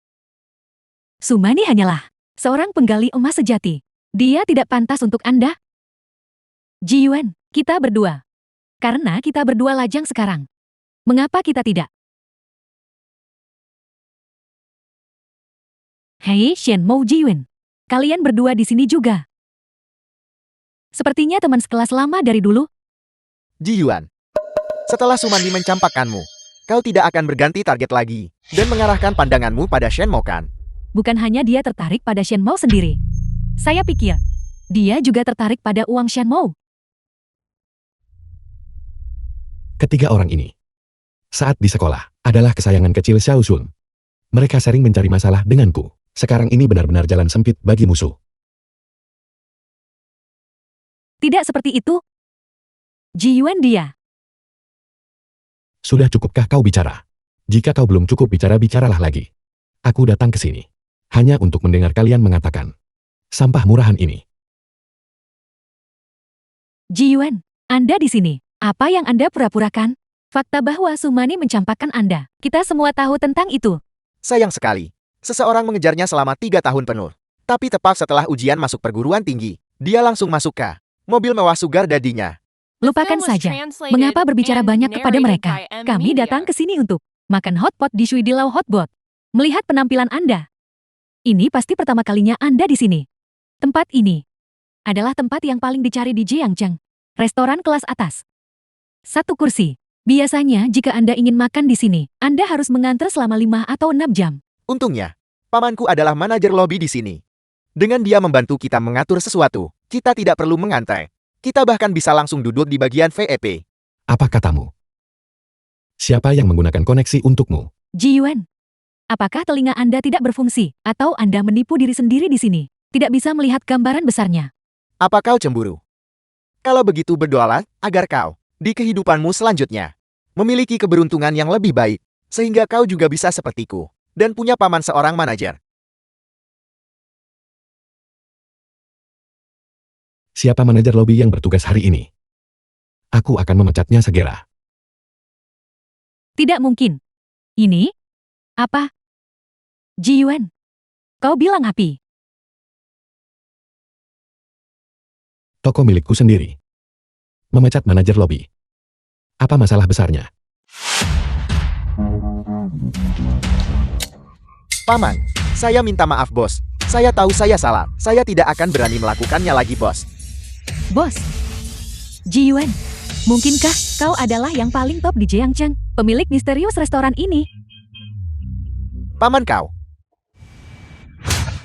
Sumani hanyalah seorang penggali emas sejati. Dia tidak pantas untuk Anda. Ji Yuan, kita berdua. Karena kita berdua lajang sekarang. Mengapa kita tidak? Hei Shenmue Ji Yuan. Kalian berdua di sini juga. Sepertinya teman sekelas lama dari dulu. Ji Yuan. Setelah Sumani mencampakkanmu, kau tidak akan berganti target lagi dan mengarahkan pandanganmu pada Shenmue kan? Bukan hanya dia tertarik pada Shenmue sendiri. Saya pikir, dia juga tertarik pada uang Shenmue. Ketiga orang ini, saat di sekolah, adalah kesayangan kecil Xiao Shun. Mereka sering mencari masalah denganku. Sekarang ini benar-benar jalan sempit bagi musuh. Tidak seperti itu. Ji Yuan dia. Sudah cukupkah kau bicara? Jika kau belum cukup bicara, bicaralah lagi. Aku datang ke sini hanya untuk mendengar kalian mengatakan sampah murahan ini. Ji Yuan, Anda di sini. Apa yang Anda pura-purakan? Fakta bahwa Sumani mencampakkan Anda. Kita semua tahu tentang itu. Sayang sekali. Seseorang mengejarnya selama 3 tahun penuh. Tapi tepat setelah ujian masuk perguruan tinggi, dia langsung masuk ke mobil mewah sugar daddy-nya. Lupakan saja. Mengapa berbicara banyak kepada mereka? Kami datang ke sini untuk makan hotpot di Shui Dilau Hotpot. Melihat penampilan Anda. Ini pasti pertama kalinya Anda di sini. Tempat ini adalah tempat yang paling dicari di Jiangcheng. Restoran kelas atas. 1 kursi. Biasanya jika Anda ingin makan di sini, Anda harus mengantar selama 5 atau 6 jam. Untungnya, pamanku adalah manajer lobi di sini. Dengan dia membantu kita mengatur sesuatu, kita tidak perlu mengantai. Kita bahkan bisa langsung duduk di bagian VIP. Apa katamu? Siapa yang menggunakan koneksi untukmu? Ji Yuan, apakah telinga Anda tidak berfungsi? Atau Anda menipu diri sendiri di sini? Tidak bisa melihat gambaran besarnya. Apa kau cemburu? Kalau begitu berdoalah agar kau, di kehidupanmu selanjutnya, memiliki keberuntungan yang lebih baik, sehingga kau juga bisa sepertiku, dan punya paman seorang manajer. Siapa manajer lobi yang bertugas hari ini? Aku akan memecatnya segera. Tidak mungkin. Ini? Apa? Ji Yuan, kau bilang api. Toko milikku sendiri. Memecat manajer lobi. Apa masalah besarnya? Paman, saya minta maaf bos. Saya tahu saya salah. Saya tidak akan berani melakukannya lagi bos. Bos. Ji Yuan, mungkinkah kau adalah yang paling top di Jiangcheng, pemilik misterius restoran ini? Paman kau.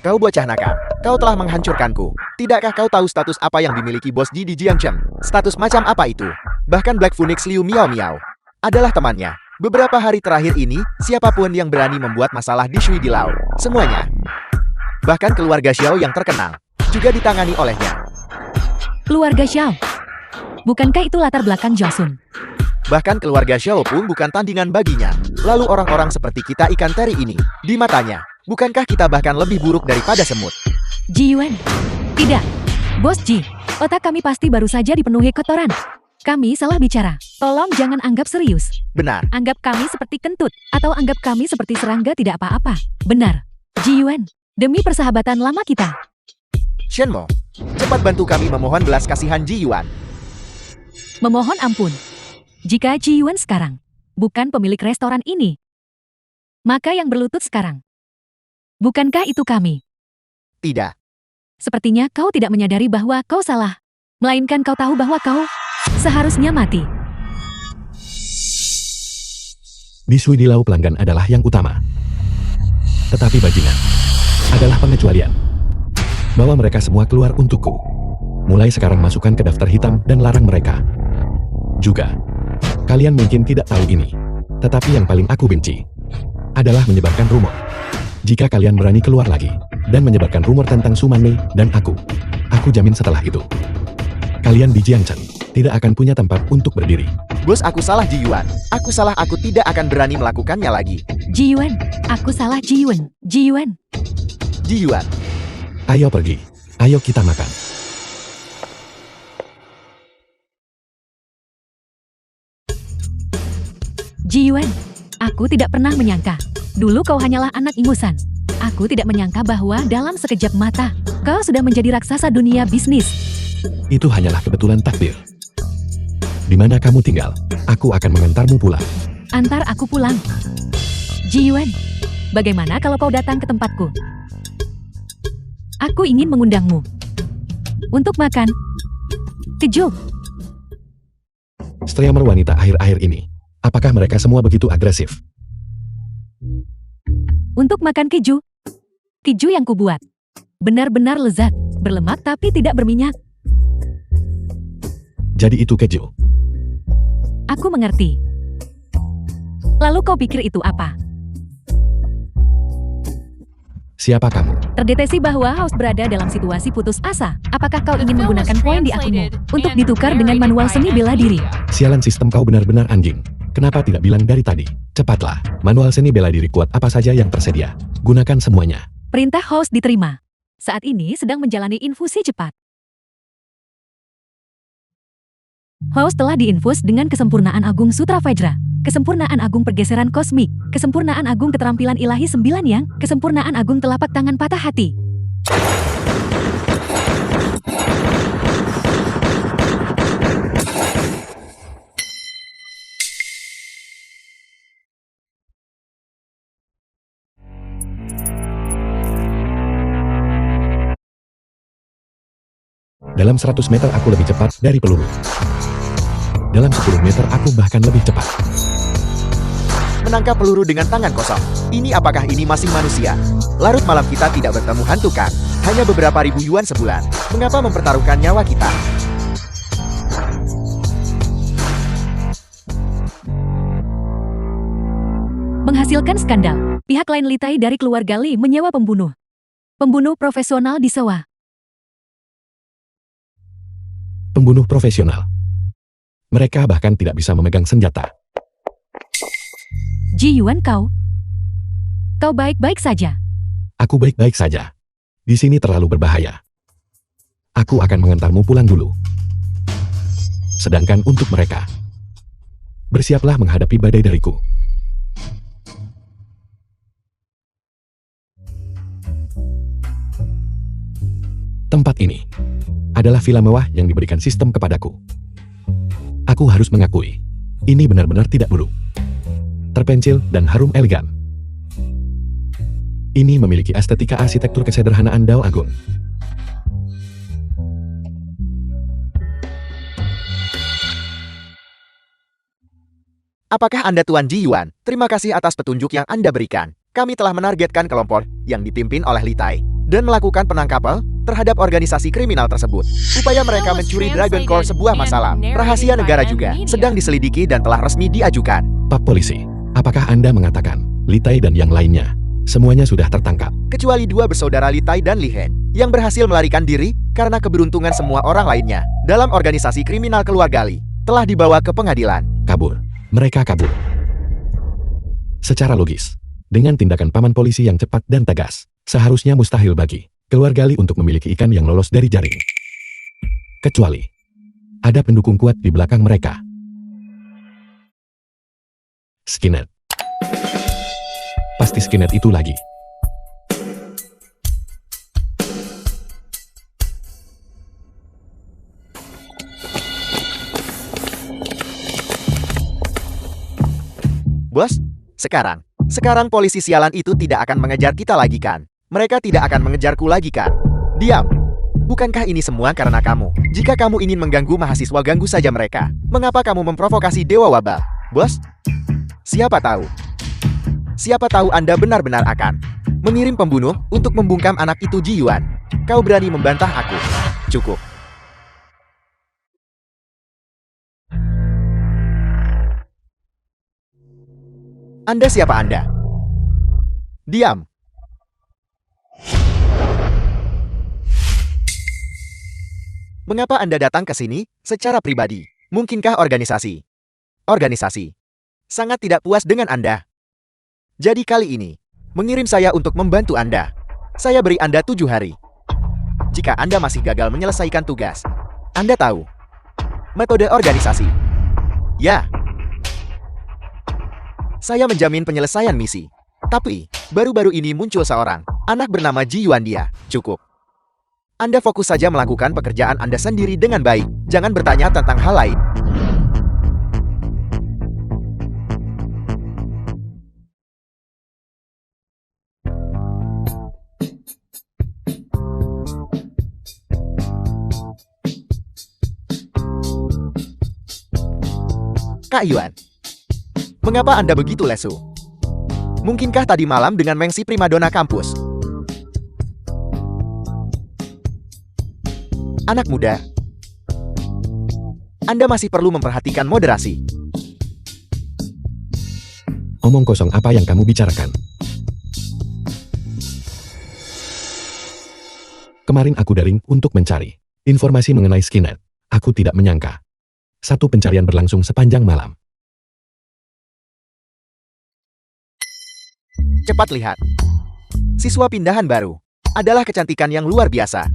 Kau bocah nakal. Kau telah menghancurkanku. Tidakkah kau tahu status apa yang dimiliki bos di Jiangcheng? Status macam apa itu? Bahkan Black Phoenix Liu Miao Miao adalah temannya. Beberapa hari terakhir ini, siapapun yang berani membuat masalah di Shui Dilau, semuanya. Bahkan keluarga Xiao yang terkenal, juga ditangani olehnya. Keluarga Xiao. Bukankah itu latar belakang Josun? Bahkan keluarga Xiao pun bukan tandingan baginya. Lalu orang-orang seperti kita ikan teri ini, di matanya, bukankah kita bahkan lebih buruk daripada semut? Ji Yuan. Tidak. Bos Ji, otak kami pasti baru saja dipenuhi kotoran. Kami salah bicara. Tolong jangan anggap serius. Benar. Anggap kami seperti kentut, atau anggap kami seperti serangga tidak apa-apa. Benar. Ji Yuan, demi persahabatan lama kita. Shenmo, cepat bantu kami memohon belas kasihan Ji Yuan. Memohon ampun. Jika Ji Yuan sekarang bukan pemilik restoran ini, maka yang berlutut sekarang. Bukankah itu kami? Tidak. Sepertinya kau tidak menyadari bahwa kau salah. Melainkan kau tahu bahwa kau seharusnya mati. Di Sui Dilau pelanggan adalah yang utama. Tetapi bajingan adalah pengecualian. Bawa mereka semua keluar untukku. Mulai sekarang masukkan ke daftar hitam dan larang mereka. Juga, kalian mungkin tidak tahu ini. Tetapi yang paling aku benci adalah menyebarkan rumor. Jika kalian berani keluar lagi dan menyebarkan rumor tentang Su Manmei dan aku jamin setelah itu, kalian di Jiangchen tidak akan punya tempat untuk berdiri. Bos, aku salah Ji Yuan. Aku salah, aku tidak akan berani melakukannya lagi. Ji Yuan, aku salah Ji Yuan. Ji Yuan. Ji Yuan. Ayo pergi, ayo kita makan. Ji Yuan, aku tidak pernah menyangka. Dulu kau hanyalah anak ingusan. Aku tidak menyangka bahwa dalam sekejap mata, kau sudah menjadi raksasa dunia bisnis. Itu hanyalah kebetulan takdir. Di mana kamu tinggal, aku akan mengantarmu pulang. Antar aku pulang. Ji Yuan, bagaimana kalau kau datang ke tempatku? Aku ingin mengundangmu untuk makan. Keju. Streamer wanita akhir-akhir ini, apakah mereka semua begitu agresif? Untuk makan keju. Keju yang kubuat. Benar-benar lezat, berlemak tapi tidak berminyak. Jadi itu keju. Aku mengerti. Lalu kau pikir itu apa? Siapa kamu? Terdeteksi bahwa House berada dalam situasi putus asa. Apakah kau ingin menggunakan poin di akunmu untuk ditukar dengan manual seni bela diri? Sialan, sistem kau benar-benar anjing. Kenapa tidak bilang dari tadi? Cepatlah, manual seni bela diri kuat apa saja yang tersedia. Gunakan semuanya. Perintah House diterima. Saat ini sedang menjalani infusi cepat. House telah diinfus dengan kesempurnaan agung Sutra Vajra, kesempurnaan agung pergeseran kosmik, kesempurnaan agung keterampilan ilahi 9 yang, kesempurnaan agung telapak tangan patah hati. Dalam 100 meter aku lebih cepat dari peluru. Dalam 10 meter aku bahkan lebih cepat. Menangkap peluru dengan tangan kosong. Ini apakah ini masih manusia? Larut malam kita tidak bertemu hantu kan? Hanya beberapa ribu yuan sebulan. Mengapa mempertaruhkan nyawa kita? Menghasilkan skandal. Pihak lain Litai dari keluarga Li menyewa pembunuh. Pembunuh profesional disewa. Pembunuh profesional. Mereka bahkan tidak bisa memegang senjata. Ji Yuan, kau baik-baik saja. Aku baik-baik saja. Di sini terlalu berbahaya. Aku akan mengantarmu pulang dulu. Sedangkan untuk mereka, bersiaplah menghadapi badai dariku. Tempat ini adalah villa mewah yang diberikan sistem kepadaku. Aku harus mengakui, ini benar-benar tidak buruk. Terpencil dan harum elegan. Ini memiliki estetika arsitektur kesederhanaan Dao Agung. Apakah Anda Tuan Ji Yuan? Terima kasih atas petunjuk yang Anda berikan. Kami telah menargetkan kelompok yang dipimpin oleh Litai dan melakukan penangkapan terhadap organisasi kriminal tersebut. Upaya mereka mencuri Dragon Core sebuah masalah rahasia negara juga sedang diselidiki dan telah resmi diajukan. Pak Polisi, apakah Anda mengatakan Litai dan yang lainnya semuanya sudah tertangkap? Kecuali 2 bersaudara Litai dan Li Hen yang berhasil melarikan diri karena keberuntungan semua orang lainnya dalam organisasi kriminal keluarga Li telah dibawa ke pengadilan. Kabur. mereka kabur. Secara logis, dengan tindakan paman polisi yang cepat dan tegas, seharusnya mustahil bagi keluarga Lee untuk memiliki ikan yang lolos dari jaring. Kecuali ada pendukung kuat di belakang mereka. Skynet. Pasti Skynet itu lagi. Bos, sekarang polisi sialan itu tidak akan mengejar kita lagi kan? Mereka tidak akan mengejarku lagi kan? Diam! Bukankah ini semua karena kamu? Jika kamu ingin mengganggu mahasiswa, ganggu saja mereka. Mengapa kamu memprovokasi Dewa Wabah? Bos? Siapa tahu Anda benar-benar akan mengirim pembunuh untuk membungkam anak itu, Ji Yuan. Kau berani membantah aku? Cukup. Anda siapa Anda? Diam. Mengapa Anda datang ke sini secara pribadi? Mungkinkah organisasi sangat tidak puas dengan Anda? Jadi kali ini, mengirim saya untuk membantu Anda. Saya beri Anda 7 hari. Jika Anda masih gagal menyelesaikan tugas, Anda tahu metode organisasi. Ya. Saya menjamin penyelesaian misi. Tapi, baru-baru ini muncul seorang anak bernama Ji Yuan dia. Cukup. Anda fokus saja melakukan pekerjaan Anda sendiri dengan baik. Jangan bertanya tentang hal lain. Kak Yuan, mengapa Anda begitu lesu? Mungkinkah tadi malam dengan Mengsi primadona kampus? Anak muda, Anda masih perlu memperhatikan moderasi. Omong kosong apa yang kamu bicarakan? Kemarin aku daring untuk mencari informasi mengenai Skynet. Aku tidak menyangka satu pencarian berlangsung sepanjang malam. Cepat lihat. Siswa pindahan baru adalah kecantikan yang luar biasa.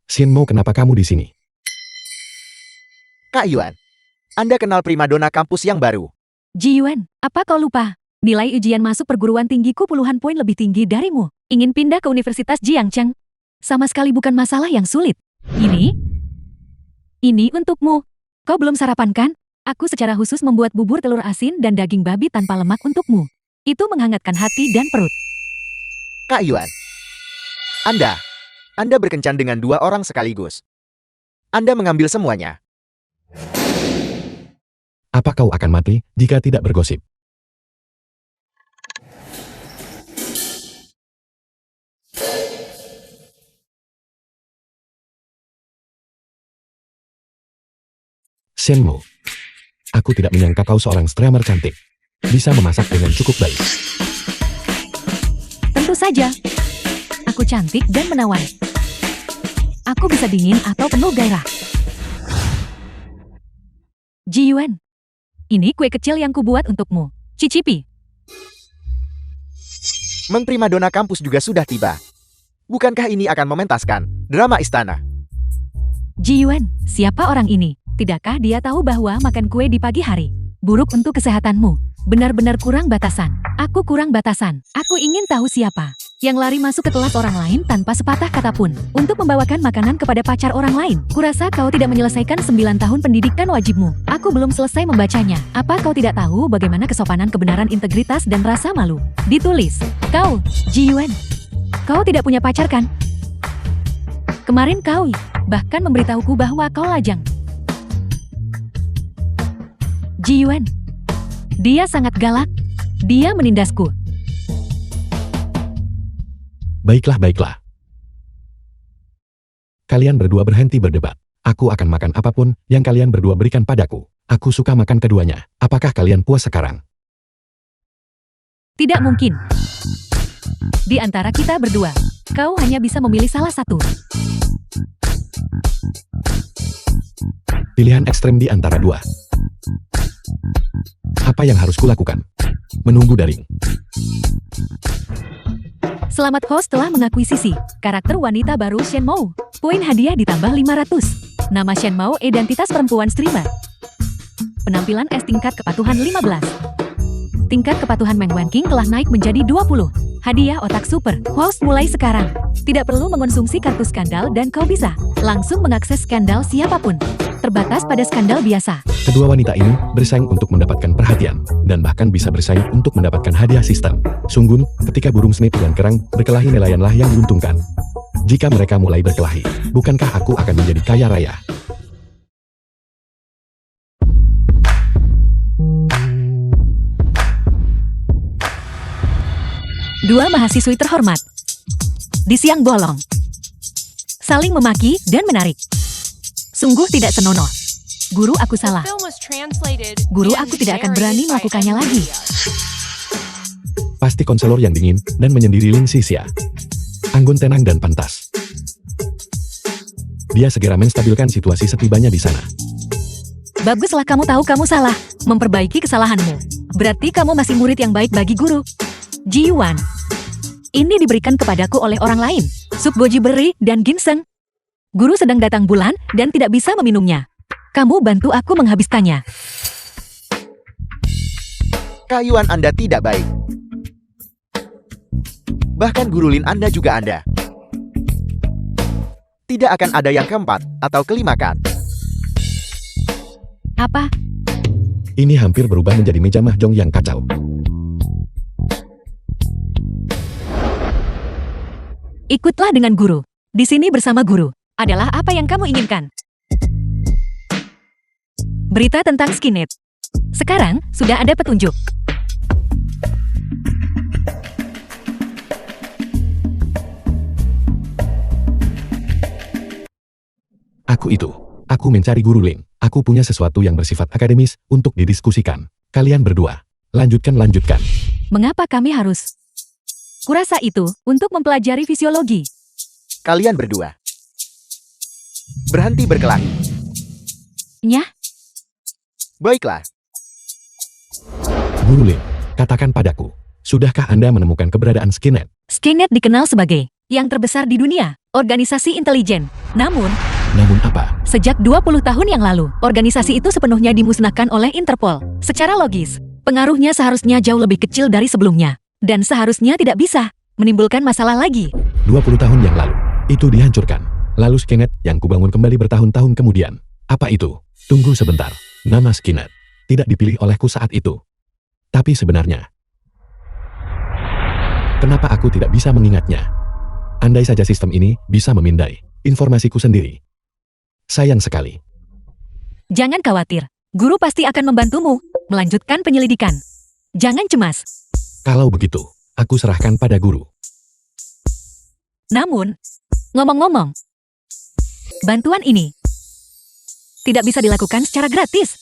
Shinmo, kenapa kamu di sini? Kak Yuan, Anda kenal primadona kampus yang baru? Ji Yuan, apa kau lupa? Nilai ujian masuk perguruan tinggiku puluhan poin lebih tinggi darimu. Ingin pindah ke Universitas Jiangcheng? Sama sekali bukan masalah yang sulit. Ini untukmu. Kau belum sarapan kan? Aku secara khusus membuat bubur telur asin dan daging babi tanpa lemak untukmu. Itu menghangatkan hati dan perut. Kak Yuan, Anda berkencan dengan 2 orang sekaligus. Anda mengambil semuanya. Apa kau akan mati jika tidak bergosip? Shenmo, aku tidak menyangka kau seorang streamer cantik. Bisa memasak dengan cukup baik. Tentu saja. Aku cantik dan menawan. Aku bisa dingin atau penuh gairah. Ji Yuan, ini kue kecil yang kubuat untukmu. Cicipi. Meng primadona kampus juga sudah tiba. Bukankah ini akan mementaskan drama istana? Ji Yuan, siapa orang ini? Tidakkah dia tahu bahwa makan kue di pagi hari buruk untuk kesehatanmu? Benar-benar kurang batasan. Aku kurang batasan. Aku ingin tahu siapa yang lari masuk ke kelas orang lain tanpa sepatah kata pun untuk membawakan makanan kepada pacar orang lain. Kurasa kau tidak menyelesaikan 9 tahun pendidikan wajibmu. Aku belum selesai membacanya. Apa kau tidak tahu bagaimana kesopanan, kebenaran, integritas, dan rasa malu? Ditulis. Kau, Ji Yuan, kau tidak punya pacar kan? Kemarin kau bahkan memberitahuku bahwa kau lajang. Ji Yuan, dia sangat galak. Dia menindasku. Baiklah. Kalian berdua berhenti berdebat. Aku akan makan apapun yang kalian berdua berikan padaku. Aku suka makan keduanya. Apakah kalian puas sekarang? Tidak mungkin. Di antara kita berdua, kau hanya bisa memilih salah satu. Pilihan ekstrem di antara dua. Apa yang harus kulakukan? Menunggu daring. Selamat host telah mengakuisisi karakter wanita baru Shenmue. Poin hadiah ditambah 500. Nama Shenmue identitas perempuan streamer. Penampilan S tingkat kepatuhan 15. Tingkat kepatuhan Meng Wen King telah naik menjadi 20. Hadiah otak super. Host mulai sekarang. Tidak perlu mengonsumsi kartu skandal dan kau bisa langsung mengakses skandal siapapun. Terbatas pada skandal biasa. Kedua wanita ini bersaing untuk mendapatkan perhatian, dan bahkan bisa bersaing untuk mendapatkan hadiah sistem. Sungguh, ketika burung snake dan kerang berkelahi nelayanlah yang diuntungkan. Jika mereka mulai berkelahi, bukankah aku akan menjadi kaya raya? Dua mahasiswi terhormat. Di siang bolong. Saling memaki dan menarik. Sungguh tidak senonoh. Guru, aku salah. The film was translated Guru, and aku tidak akan narrated berani by melakukannya M. lagi. Media. Pasti konselor yang dingin dan menyendiri Lin Xixia. Anggun tenang dan pantas. Dia segera menstabilkan situasi setibanya di sana. Baguslah kamu tahu kamu salah. Memperbaiki kesalahanmu. Berarti kamu masih murid yang baik bagi guru. Ji Yuan. Ini diberikan kepadaku oleh orang lain. Sup goji berry dan ginseng. Guru sedang datang bulan dan tidak bisa meminumnya. Kamu bantu aku menghabiskannya. Kayuan Anda tidak baik. Bahkan guru Lin Anda juga Anda. Tidak akan ada yang keempat atau kelima kan? Apa? Ini hampir berubah menjadi meja mahjong yang kacau. Ikutlah dengan guru. Di sini bersama guru adalah apa yang kamu inginkan. Berita tentang Skynet. Sekarang sudah ada petunjuk. Aku mencari guru Ling. Aku punya sesuatu yang bersifat akademis untuk didiskusikan. Kalian berdua, lanjutkan. Mengapa kami harus? Kurasa itu untuk mempelajari fisiologi. Kalian berdua. Berhenti berkelahi. Nyah, Baiklah. Guru Ling, katakan padaku, sudahkah Anda menemukan keberadaan Skynet? Skynet dikenal sebagai yang terbesar di dunia, organisasi intelijen. Namun Apa? sejak 20 tahun yang lalu, organisasi itu sepenuhnya dimusnahkan oleh Interpol. Secara logis, pengaruhnya seharusnya jauh lebih kecil dari sebelumnya. Dan seharusnya tidak bisa menimbulkan masalah lagi. 20 tahun yang lalu, itu dihancurkan. Lalu Skynet yang kubangun kembali bertahun-tahun kemudian. Apa itu? Tunggu sebentar. Nama Skynet tidak dipilih olehku saat itu. Tapi sebenarnya, kenapa aku tidak bisa mengingatnya? Andai saja sistem ini bisa memindai informasiku sendiri. Sayang sekali. Jangan khawatir, guru pasti akan membantumu melanjutkan penyelidikan. Jangan cemas. Kalau begitu, aku serahkan pada guru. Namun, ngomong-ngomong, bantuan ini tidak bisa dilakukan secara gratis.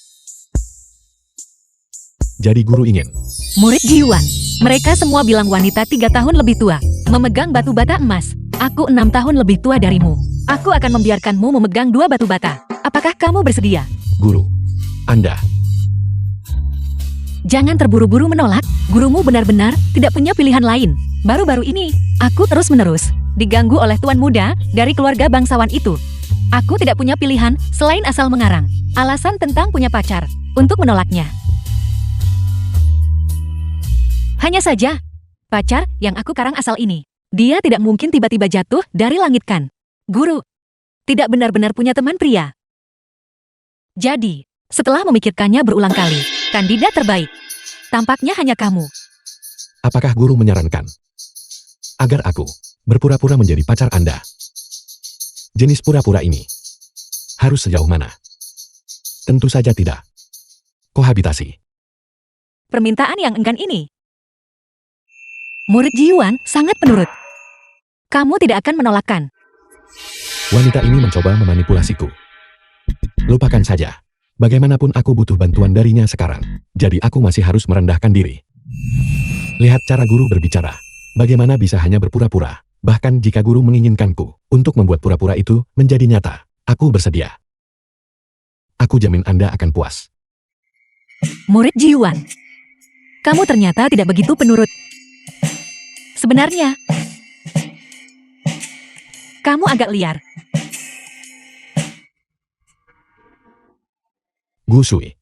Jadi guru ingin. Murid Ji Yuan, mereka semua bilang wanita 3 tahun lebih tua, memegang batu bata emas. Aku 6 tahun lebih tua darimu. Aku akan membiarkanmu memegang 2 batu bata. Apakah kamu bersedia? Guru, Anda. Jangan terburu-buru menolak. Gurumu benar-benar tidak punya pilihan lain. Baru-baru ini, aku terus-menerus diganggu oleh tuan muda dari keluarga bangsawan itu. Aku tidak punya pilihan selain asal mengarang alasan tentang punya pacar untuk menolaknya. Hanya saja, pacar yang aku karang asal ini, dia tidak mungkin tiba-tiba jatuh dari langit kan? Guru, tidak benar-benar punya teman pria. Jadi, setelah memikirkannya berulang kali, kandidat terbaik tampaknya hanya kamu. Apakah guru menyarankan agar aku berpura-pura menjadi pacar Anda? Jenis pura-pura ini harus sejauh mana? Tentu saja tidak. Kohabitasi. Permintaan yang enggan ini. Murid Ji Yuan sangat penurut. Kamu tidak akan menolakkan. Wanita ini mencoba memanipulasiku. Lupakan saja. Bagaimanapun aku butuh bantuan darinya sekarang. Jadi aku masih harus merendahkan diri. Lihat cara guru berbicara. Bagaimana bisa hanya berpura-pura? Bahkan jika guru menginginkanku untuk membuat pura-pura itu menjadi nyata, aku bersedia. Aku jamin Anda akan puas. Murid Ji Yuan, kamu ternyata tidak begitu penurut. Sebenarnya, kamu agak liar. Gu Sui.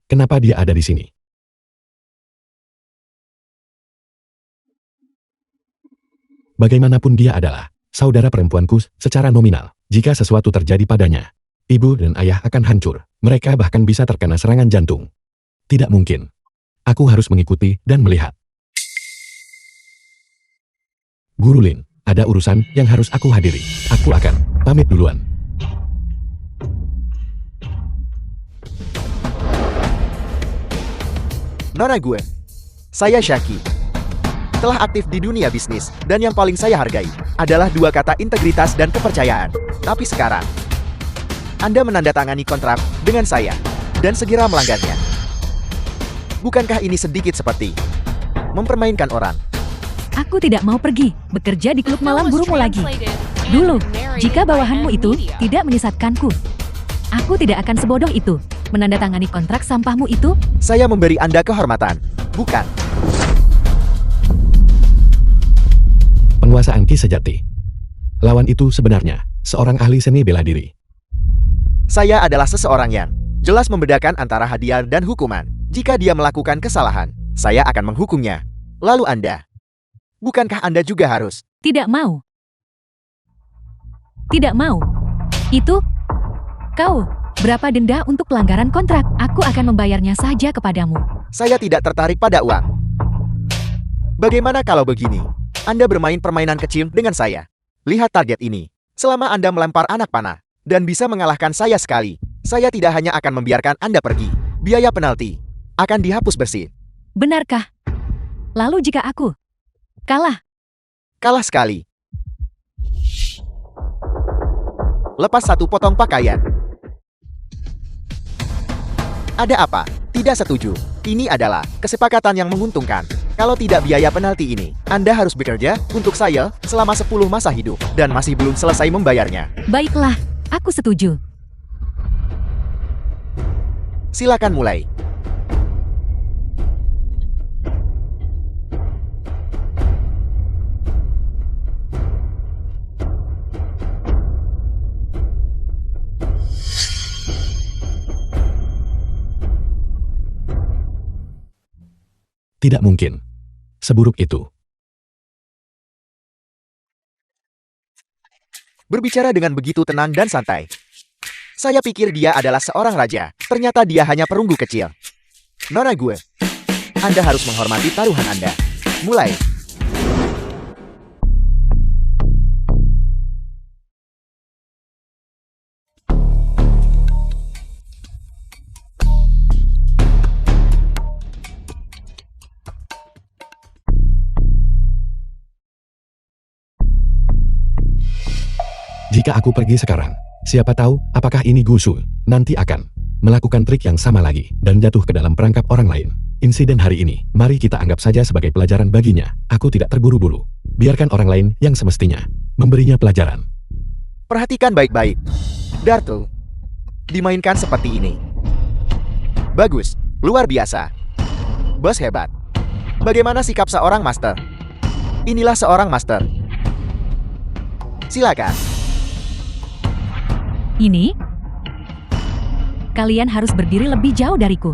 Kenapa dia ada di sini? Bagaimanapun dia adalah saudara perempuanku secara nominal. Jika sesuatu terjadi padanya, ibu dan ayah akan hancur. Mereka bahkan bisa terkena serangan jantung. Tidak mungkin. Aku harus mengikuti dan melihat. Guru Lin, ada urusan yang harus aku hadiri. Aku akan pamit duluan. Nona gue, saya Shaki. Telah aktif di dunia bisnis, dan yang paling saya hargai adalah dua kata integritas dan kepercayaan. Tapi sekarang, Anda menandatangani kontrak dengan saya, dan segera melanggarnya. Bukankah ini sedikit seperti mempermainkan orang? Aku tidak mau pergi, bekerja di The klub film malam was gurumu lagi. translated and Dulu, narrated jika by bawahanmu M itu Media. tidak menyesatkanku, aku tidak akan sebodoh itu. Menandatangani kontrak sampahmu itu, Saya memberi Anda kehormatan, bukan? Penguasaan Ki sejati. Lawan itu sebenarnya seorang ahli seni bela diri. Saya adalah seseorang yang jelas membedakan antara hadiah dan hukuman. Jika dia melakukan kesalahan, saya akan menghukumnya. Lalu Anda, bukankah Anda juga harus? tidak mau. Tidak mau. Itu, kau, berapa denda untuk pelanggaran kontrak? Aku akan membayarnya saja kepadamu. Saya tidak tertarik pada uang. Bagaimana kalau begini? Anda bermain permainan kecil dengan saya. Lihat target ini. Selama Anda melempar anak panah dan bisa mengalahkan saya sekali, saya tidak hanya akan membiarkan Anda pergi. Biaya penalti akan dihapus bersih. Benarkah? Lalu jika aku kalah, Kalah sekali. Lepas satu potong pakaian. Ada apa? Tidak setuju. Ini adalah kesepakatan yang menguntungkan. Kalau tidak biaya penalti ini, Anda harus bekerja untuk saya selama 10 masa hidup dan masih belum selesai membayarnya. baiklah, aku setuju. Silakan mulai. Tidak mungkin. Seburuk itu. Berbicara dengan begitu tenang dan santai. Saya pikir dia adalah seorang raja. Ternyata dia hanya perunggu kecil. Nona gue, Anda harus menghormati taruhan Anda. Mulai. Jika aku pergi sekarang, siapa tahu apakah ini Gu Sui nanti akan melakukan trik yang sama lagi dan jatuh ke dalam perangkap orang lain. Insiden hari ini, mari kita anggap saja sebagai pelajaran baginya. Aku tidak terburu-buru. Biarkan orang lain yang semestinya memberinya pelajaran. Perhatikan baik-baik. Dartul, dimainkan seperti ini. Bagus, luar biasa. Bos hebat. Bagaimana sikap seorang master? Inilah seorang master. Silakan. Ini, kalian harus berdiri lebih jauh dariku.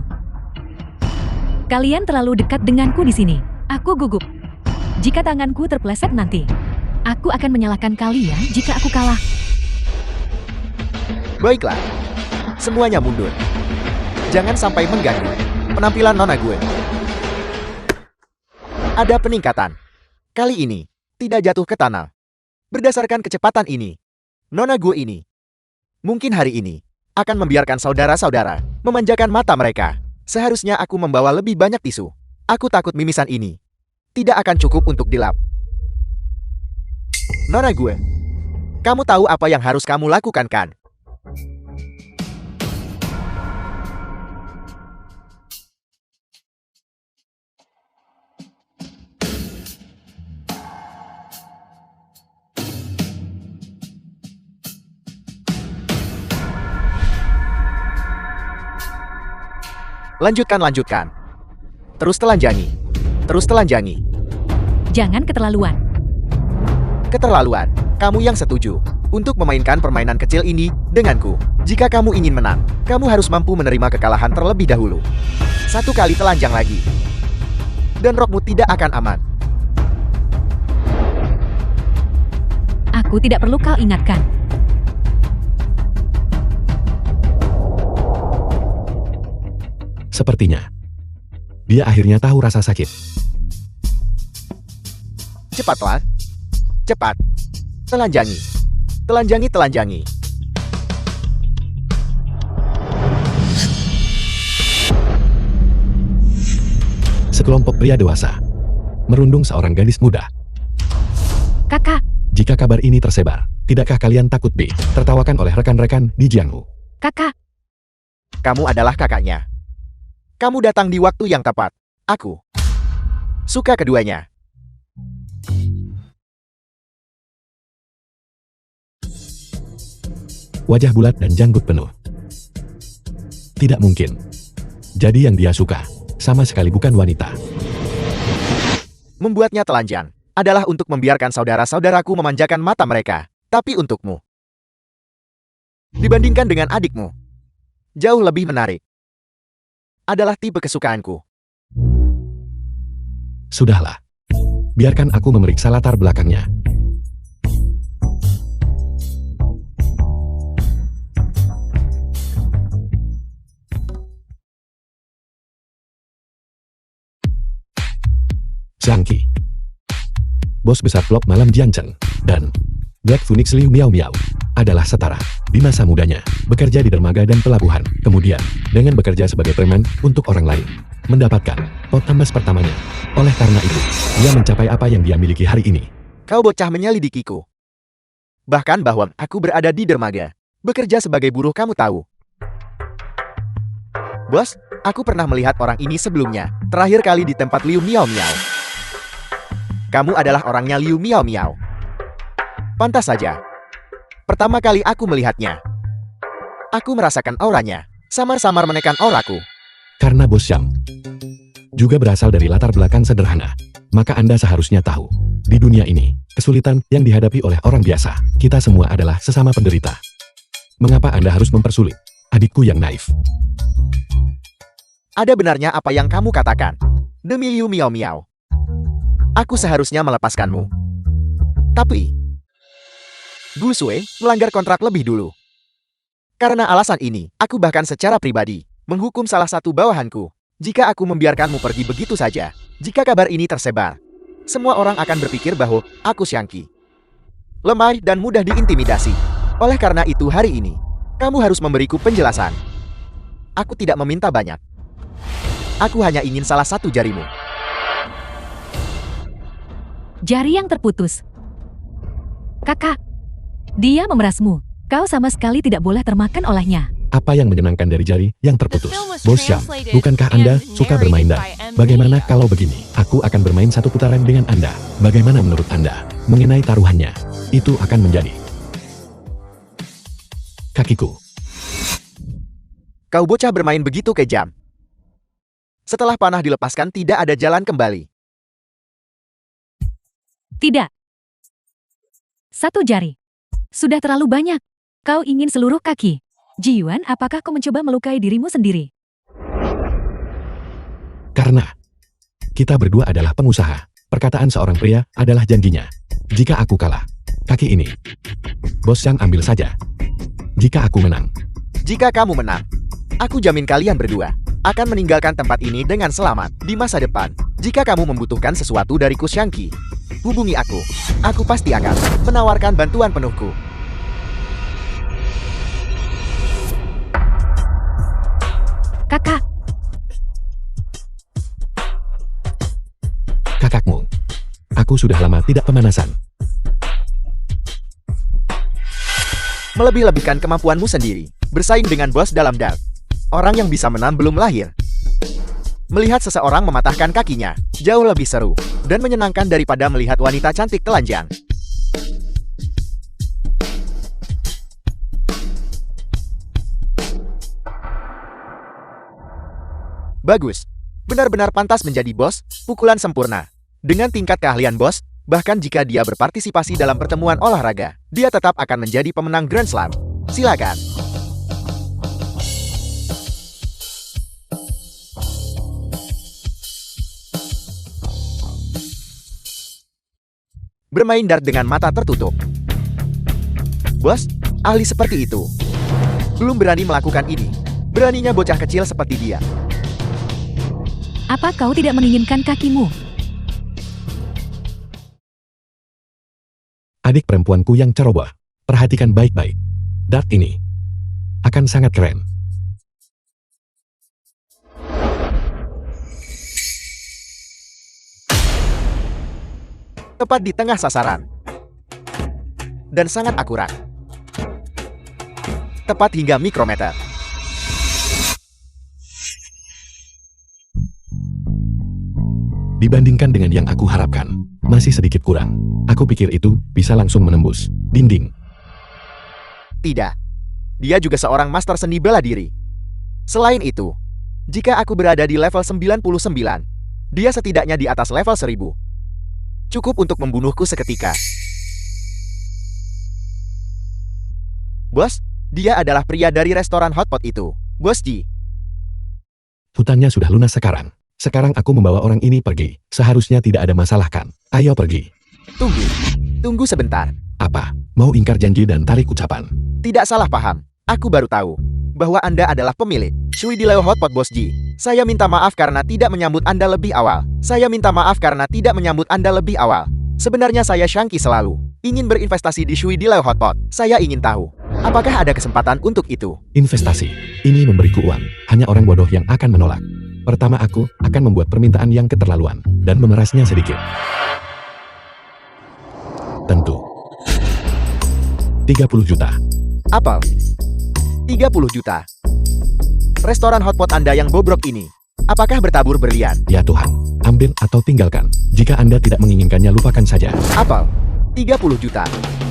Kalian terlalu dekat denganku di sini. Aku gugup. Jika tanganku terpeleset nanti, aku akan menyalahkan kalian jika aku kalah. Baiklah. Semuanya mundur. Jangan sampai mengganggu penampilan nona gue. Ada peningkatan. Kali ini, tidak jatuh ke tanah. Berdasarkan kecepatan ini, nona gue ini, mungkin hari ini, akan membiarkan saudara-saudara memanjakan mata mereka. Seharusnya aku membawa lebih banyak tisu. Aku takut mimisan ini tidak akan cukup untuk dilap. Nona gue, kamu tahu apa yang harus kamu lakukan kan? Lanjutkan, lanjutkan. Terus telanjangi. Terus telanjangi. Jangan keterlaluan. Keterlaluan. Kamu yang setuju untuk memainkan permainan kecil ini denganku. Jika kamu ingin menang, kamu harus mampu menerima kekalahan terlebih dahulu. 1 kali telanjang lagi. Dan rokmu tidak akan aman. Aku tidak perlu kau ingatkan. Sepertinya, dia akhirnya tahu rasa sakit. Cepatlah. Cepat. Telanjangi. Telanjangi, telanjangi. Sekelompok pria dewasa merundung seorang gadis muda. Kakak, Jika kabar ini tersebar, tidakkah kalian takut tertawakan oleh rekan-rekan di Jianghu? kakak, Kamu adalah kakaknya. Kamu datang di waktu yang tepat. Aku suka keduanya. Wajah bulat dan janggut penuh. Tidak mungkin. Jadi yang dia suka, sama sekali bukan wanita. Membuatnya telanjang adalah untuk membiarkan saudara-saudaraku memanjakan mata mereka. Tapi untukmu, dibandingkan dengan adikmu, jauh lebih menarik. Adalah tipe kesukaanku. Sudahlah. Biarkan aku memeriksa latar belakangnya. Xiangqi, bos besar klub malam Jiangcheng, dan Black Phoenix Liu Miao Miao adalah setara. Di masa mudanya, bekerja di dermaga dan pelabuhan, kemudian dengan bekerja sebagai preman untuk orang lain, mendapatkan pot emas pertamanya. Oleh karena itu, dia mencapai apa yang dia miliki hari ini. Kau bocah menyelidikiku. Bahkan bahwa aku berada di dermaga, bekerja sebagai buruh, kamu tahu. Bos, aku pernah melihat orang ini sebelumnya, terakhir kali di tempat Liu Miao Miao. Kamu adalah orangnya Liu Miao Miao. Pantas saja. Pertama kali aku melihatnya, aku merasakan auranya, samar-samar menekan auraku. Karena Bos Syam juga berasal dari latar belakang sederhana, maka Anda seharusnya tahu, di dunia ini, kesulitan yang dihadapi oleh orang biasa, kita semua adalah sesama penderita. Mengapa Anda harus mempersulit adikku yang naif? Ada benarnya apa yang kamu katakan. Demi Liu Miao Miao, aku seharusnya melepaskanmu. Tapi Gu Sui melanggar kontrak lebih dulu. Karena alasan ini, aku bahkan secara pribadi menghukum salah satu bawahanku. Jika aku membiarkanmu pergi begitu saja, jika kabar ini tersebar, semua orang akan berpikir bahwa aku Xiangqi lemah dan mudah diintimidasi. Oleh karena itu hari ini, kamu harus memberiku penjelasan. Aku tidak meminta banyak. Aku hanya ingin salah satu jarimu. jari yang terputus. Kakak, dia memerasmu. Kau sama sekali tidak boleh termakan olehnya. Apa yang menyenangkan dari jari yang terputus? The film was Bos Syam, translated bukankah Anda and suka bermain dart? narrated by Bagaimana M. kalau begini? Aku akan bermain satu putaran dengan Anda. Bagaimana menurut Anda? Mengenai taruhannya, itu akan menjadi kakiku. Kau bocah bermain begitu kejam. Setelah panah dilepaskan tidak ada jalan kembali. Tidak. 1 jari. Sudah terlalu banyak. Kau ingin seluruh kaki. Ji Yuan, apakah kau mencoba melukai dirimu sendiri? Karena kita berdua adalah pengusaha. Perkataan seorang pria adalah janjinya. Jika aku kalah, kaki ini Bos Yang ambil saja. Jika aku menang, Jika kamu menang, aku jamin kalian berdua akan meninggalkan tempat ini dengan selamat di masa depan. Jika kamu membutuhkan sesuatu dariku Xiangqi, hubungi aku. Aku pasti akan menawarkan bantuan penuhku. Kakak, kakakmu. Aku sudah lama tidak pemanasan. Melebih-lebihkan kemampuanmu sendiri, bersaing dengan bos dalam dart. Orang yang bisa menang belum lahir. Melihat seseorang mematahkan kakinya, jauh lebih seru dan menyenangkan daripada melihat wanita cantik telanjang. Bagus. Benar-benar pantas menjadi bos, pukulan sempurna. Dengan tingkat keahlian bos, bahkan jika dia berpartisipasi dalam pertemuan olahraga, dia tetap akan menjadi pemenang Grand Slam. Silakan. Bermain dart dengan mata tertutup. Bos, ahli seperti itu belum berani melakukan ini. Beraninya bocah kecil seperti dia. Apa kau tidak menginginkan kakimu? Adik perempuanku yang ceroboh. Perhatikan baik-baik. Dart ini akan sangat keren. Tepat di tengah sasaran. Dan sangat akurat. Tepat hingga mikrometer. Dibandingkan dengan yang aku harapkan, masih sedikit kurang. Aku pikir itu bisa langsung menembus dinding. Tidak. Dia juga seorang master seni bela diri. Selain itu, jika aku berada di level 99, dia setidaknya di atas level 1000. Cukup untuk membunuhku seketika. Bos, dia adalah pria dari restoran hotpot itu. Bos Ji. Hutannya sudah lunas sekarang. Sekarang aku membawa orang ini pergi. Seharusnya tidak ada masalah kan? Ayo pergi. Tunggu. Tunggu sebentar. Apa? Mau ingkar janji dan tarik ucapan? Tidak salah paham. Aku baru tahu bahwa Anda adalah pemilik Shui Dileo Hotpot Bos Ji. Saya minta maaf karena tidak menyambut Anda lebih awal. Saya minta maaf karena tidak menyambut Anda lebih awal. Sebenarnya saya Shangki selalu ingin berinvestasi di Shui Dileo Hotpot. Saya ingin tahu, apakah ada kesempatan untuk itu? Investasi. Ini memberiku uang. Hanya orang bodoh yang akan menolak. Pertama aku akan membuat permintaan yang keterlaluan dan memerasnya sedikit. Tentu. 30 juta. Apel. 30 juta. Restoran hotpot Anda yang bobrok ini, apakah bertabur berlian? Ya Tuhan, ambil atau tinggalkan. Jika Anda tidak menginginkannya, lupakan saja. Apel. 30 juta.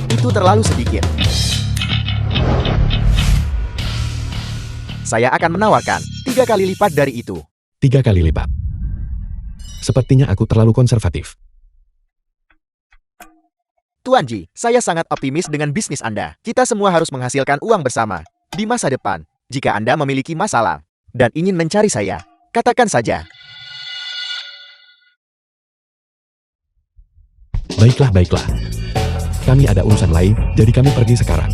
Itu terlalu sedikit. Saya akan menawarkan 3 kali lipat dari itu. 3 kali lipat. Sepertinya aku terlalu konservatif. Tuan Ji, saya sangat optimis dengan bisnis Anda. Kita semua harus menghasilkan uang bersama. Di masa depan, jika Anda memiliki masalah dan ingin mencari saya, katakan saja. Baiklah, baiklah. Kami ada urusan lain, jadi kami pergi sekarang.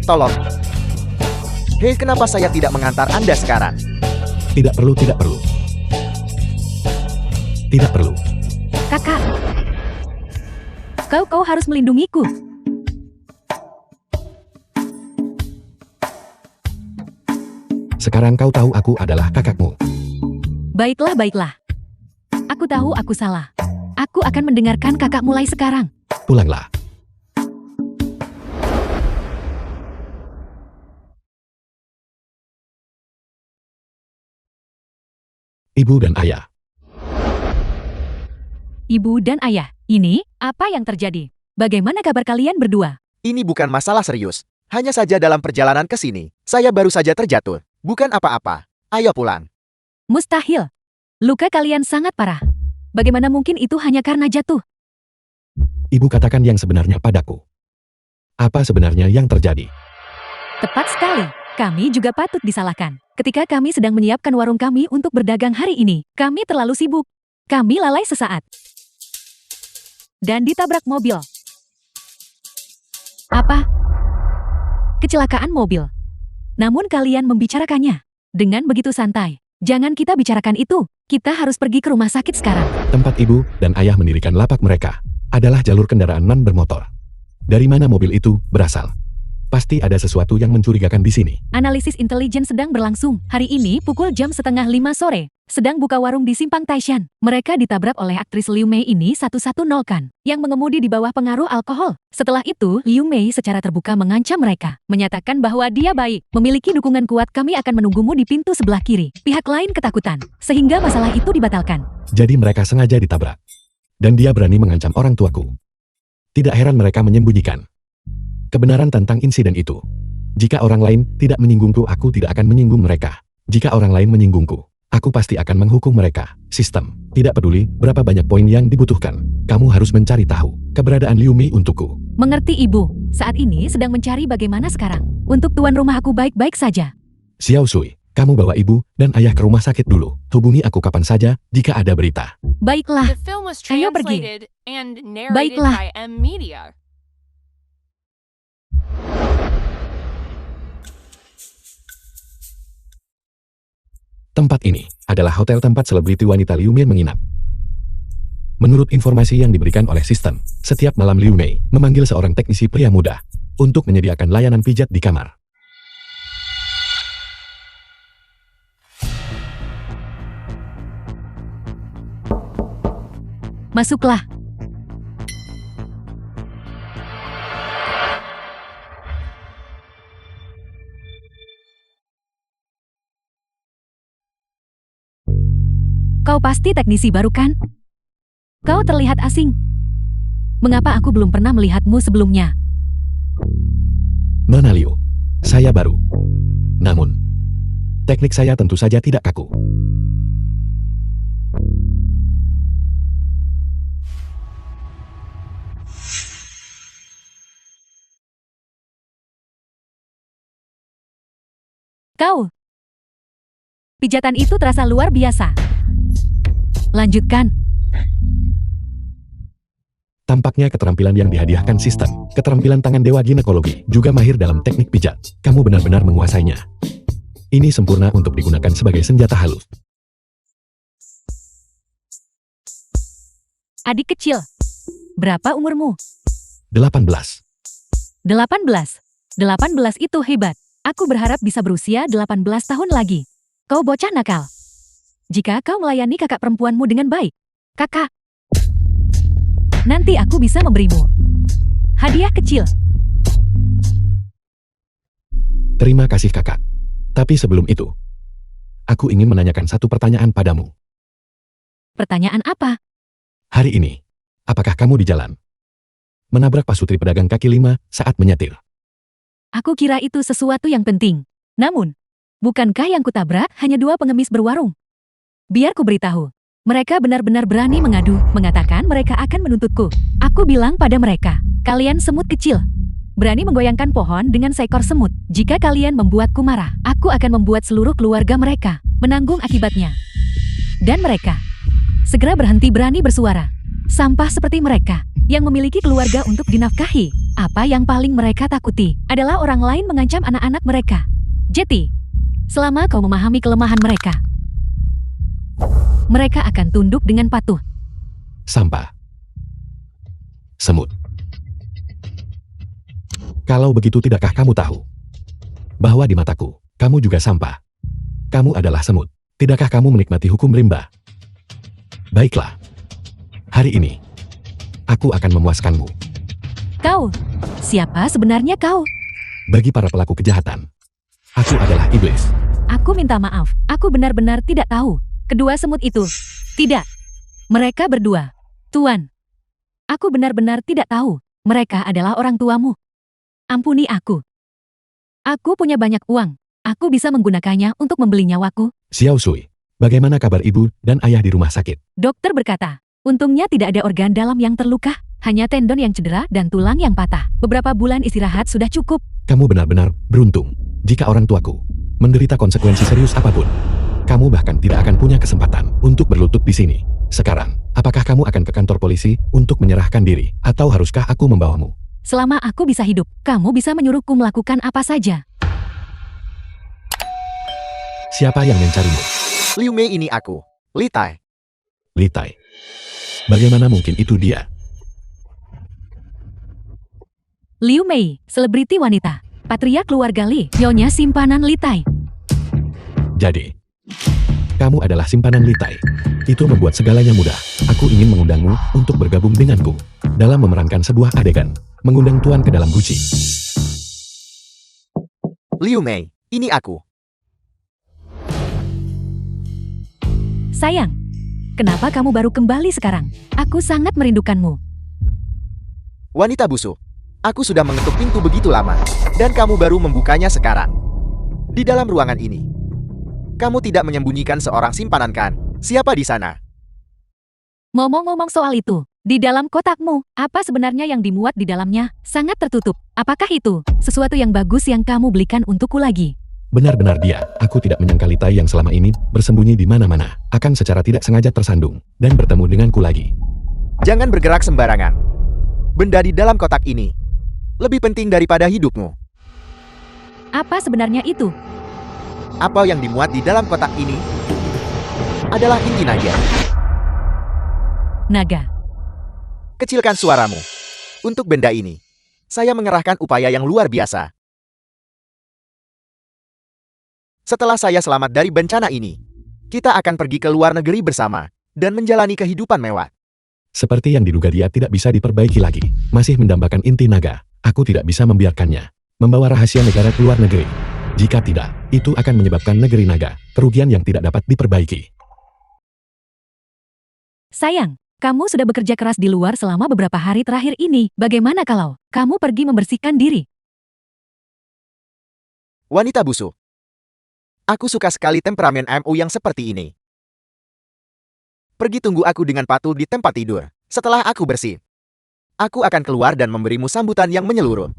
Tolong. Hei, kenapa saya tidak mengantar Anda sekarang? Tidak perlu, tidak perlu. Tidak perlu. Kakak. Kau harus melindungiku. Sekarang kau tahu aku adalah kakakmu. Baiklah, baiklah. Aku tahu aku salah. Aku akan mendengarkan kakak mulai sekarang. Pulanglah. Ibu dan ayah. Ibu dan ayah, ini apa yang terjadi? Bagaimana kabar kalian berdua? Ini bukan masalah serius. Hanya saja dalam perjalanan ke sini, saya baru saja terjatuh. Bukan apa-apa. Ayo pulang. Mustahil. Luka kalian sangat parah. Bagaimana mungkin itu hanya karena jatuh? Ibu katakan yang sebenarnya padaku. Apa sebenarnya yang terjadi? Tepat sekali. Kami juga patut disalahkan. Ketika kami sedang menyiapkan warung kami untuk berdagang hari ini, kami terlalu sibuk. Kami lalai sesaat. Dan ditabrak mobil. Apa? Kecelakaan mobil. Namun kalian membicarakannya dengan begitu santai. Jangan kita bicarakan itu. Kita harus pergi ke rumah sakit sekarang. Tempat ibu dan ayah mendirikan lapak mereka adalah jalur kendaraan non bermotor. Dari mana mobil itu berasal? Pasti ada sesuatu yang mencurigakan di sini. Analisis intelijen sedang berlangsung. Hari ini pukul jam 4:30 sore. Sedang buka warung di Simpang Taishan. Mereka ditabrak oleh aktris Liu Mei ini 110 kan, yang mengemudi di bawah pengaruh alkohol. Setelah itu, Liu Mei secara terbuka mengancam mereka, menyatakan bahwa dia baik, memiliki dukungan kuat. Kami akan menunggumu di pintu sebelah kiri. Pihak lain ketakutan, sehingga masalah itu dibatalkan. Jadi mereka sengaja ditabrak. Dan dia berani mengancam orang tuaku. Tidak heran mereka menyembunyikan kebenaran tentang insiden itu. Jika orang lain tidak menyinggungku, aku tidak akan menyinggung mereka. Jika orang lain menyinggungku, Aku pasti akan menghukum mereka. Sistem, tidak peduli berapa banyak poin yang dibutuhkan. Kamu harus mencari tahu keberadaan Liu Mei untukku. Mengerti ibu, saat ini sedang mencari bagaimana sekarang. Untuk tuan rumah aku baik-baik saja. Xiao Sui, kamu bawa ibu dan ayah ke rumah sakit dulu. Hubungi aku kapan saja jika ada berita. Baiklah, The film was Ayo pergi. translated and narrated Baiklah. by M Media. Tempat ini adalah hotel tempat selebriti wanita Liu Mei menginap. Menurut informasi yang diberikan oleh sistem, setiap malam Liu Mei memanggil seorang teknisi pria muda untuk menyediakan layanan pijat di kamar. masuklah. Kau pasti teknisi baru kan? Kau terlihat asing. Mengapa aku belum pernah melihatmu sebelumnya? Nona Liu, saya baru. Namun, teknik saya tentu saja tidak kaku. Kau. Pijatan itu terasa luar biasa. Lanjutkan. Tampaknya keterampilan yang dihadiahkan sistem, keterampilan tangan dewa ginekologi, juga mahir dalam teknik pijat. Kamu benar-benar menguasainya. Ini sempurna untuk digunakan sebagai senjata halus. Adik kecil. Berapa umurmu? 18. 18. 18 itu hebat. Aku berharap bisa berusia 18 tahun lagi. Kau bocah nakal. Jika kau melayani kakak perempuanmu dengan baik, kakak, nanti aku bisa memberimu hadiah kecil. Terima kasih kakak. Tapi sebelum itu, aku ingin menanyakan satu pertanyaan padamu. Pertanyaan apa? Hari ini, apakah kamu di jalan menabrak pasutri pedagang kaki lima saat menyetir? Aku kira itu sesuatu yang penting. Namun, bukankah yang kutabrak hanya 2 pengemis berwarung? Biar ku beritahu. Mereka benar-benar berani mengadu, mengatakan mereka akan menuntutku. Aku bilang pada mereka, kalian semut kecil. Berani menggoyangkan pohon dengan seekor semut. Jika kalian membuatku marah, aku akan membuat seluruh keluarga mereka menanggung akibatnya. Dan mereka segera berani bersuara. Sampah seperti mereka yang memiliki keluarga untuk dinafkahi. Apa yang paling mereka takuti adalah orang lain mengancam anak-anak mereka. Jetty, selama kau memahami kelemahan mereka, mereka akan tunduk dengan patuh. Sampah. Semut. Kalau begitu, tidakkah kamu tahu bahwa di mataku, kamu juga sampah? Kamu adalah semut. Tidakkah kamu menikmati hukum rimba? Baiklah. Hari ini, aku akan memuaskanmu. Kau, siapa sebenarnya kau? Bagi para pelaku kejahatan, aku adalah iblis. Aku minta maaf, aku benar-benar tidak tahu. Kedua semut itu. Tidak. Mereka berdua. Tuan. Aku benar-benar tidak tahu. Mereka adalah orang tuamu. Ampuni aku. Aku punya banyak uang. Aku bisa menggunakannya untuk membeli nyawaku. Xiao Sui, bagaimana kabar ibu dan ayah di rumah sakit? Dokter berkata, untungnya tidak ada organ dalam yang terluka. Hanya tendon yang cedera dan tulang yang patah. Beberapa bulan istirahat sudah cukup. Kamu benar-benar beruntung. Jika orang tuaku menderita konsekuensi serius apapun, kamu bahkan tidak akan punya kesempatan untuk berlutut di sini. Sekarang, apakah kamu akan ke kantor polisi untuk menyerahkan diri? Atau haruskah aku membawamu? Selama aku bisa hidup, kamu bisa menyuruhku melakukan apa saja. Siapa yang mencarimu? Liu Mei ini aku, Li Tai. Li Tai. Bagaimana mungkin itu dia? Liu Mei, selebriti wanita. Patria keluarga Li, nyonya simpanan Li Tai. Jadi, kamu adalah simpanan Li Tai. Itu membuat segalanya mudah. Aku ingin mengundangmu untuk bergabung denganku dalam memerankan sebuah adegan, mengundang tuan ke dalam guci. Liu Mei, ini aku. Sayang, kenapa kamu baru kembali sekarang? Aku sangat merindukanmu. Wanita busuk. Aku sudah mengetuk pintu begitu lama, dan kamu baru membukanya sekarang. Di dalam ruangan ini, Kamu tidak menyembunyikan seorang simpanan kan? Siapa di sana? Ngomong-ngomong soal itu, di dalam kotakmu, apa sebenarnya yang dimuat di dalamnya? Sangat tertutup. Apakah itu sesuatu yang bagus yang kamu belikan untukku lagi? Benar-benar dia, aku tidak menyangka Litai yang selama ini bersembunyi di mana-mana, akan secara tidak sengaja tersandung, dan bertemu denganku lagi. Jangan bergerak sembarangan. Benda di dalam kotak ini lebih penting daripada hidupmu. Apa sebenarnya itu? Apa yang dimuat di dalam kotak ini adalah inti naga. Naga. Kecilkan suaramu. Untuk benda ini, saya mengerahkan upaya yang luar biasa. Setelah saya selamat dari bencana ini, kita akan pergi ke luar negeri bersama dan menjalani kehidupan mewah. Seperti yang diduga dia tidak bisa diperbaiki lagi, masih mendambakan inti naga. Aku tidak bisa membiarkannya membawa rahasia negara ke luar negeri. Jika tidak, itu akan menyebabkan negeri naga kerugian yang tidak dapat diperbaiki. Sayang, kamu sudah bekerja keras di luar selama beberapa hari terakhir ini. Bagaimana kalau kamu pergi membersihkan diri? Wanita busuk. Aku suka sekali temperamen MU yang seperti ini. Pergi tunggu aku dengan patuh di tempat tidur. Setelah aku bersih, aku akan keluar dan memberimu sambutan yang menyeluruh.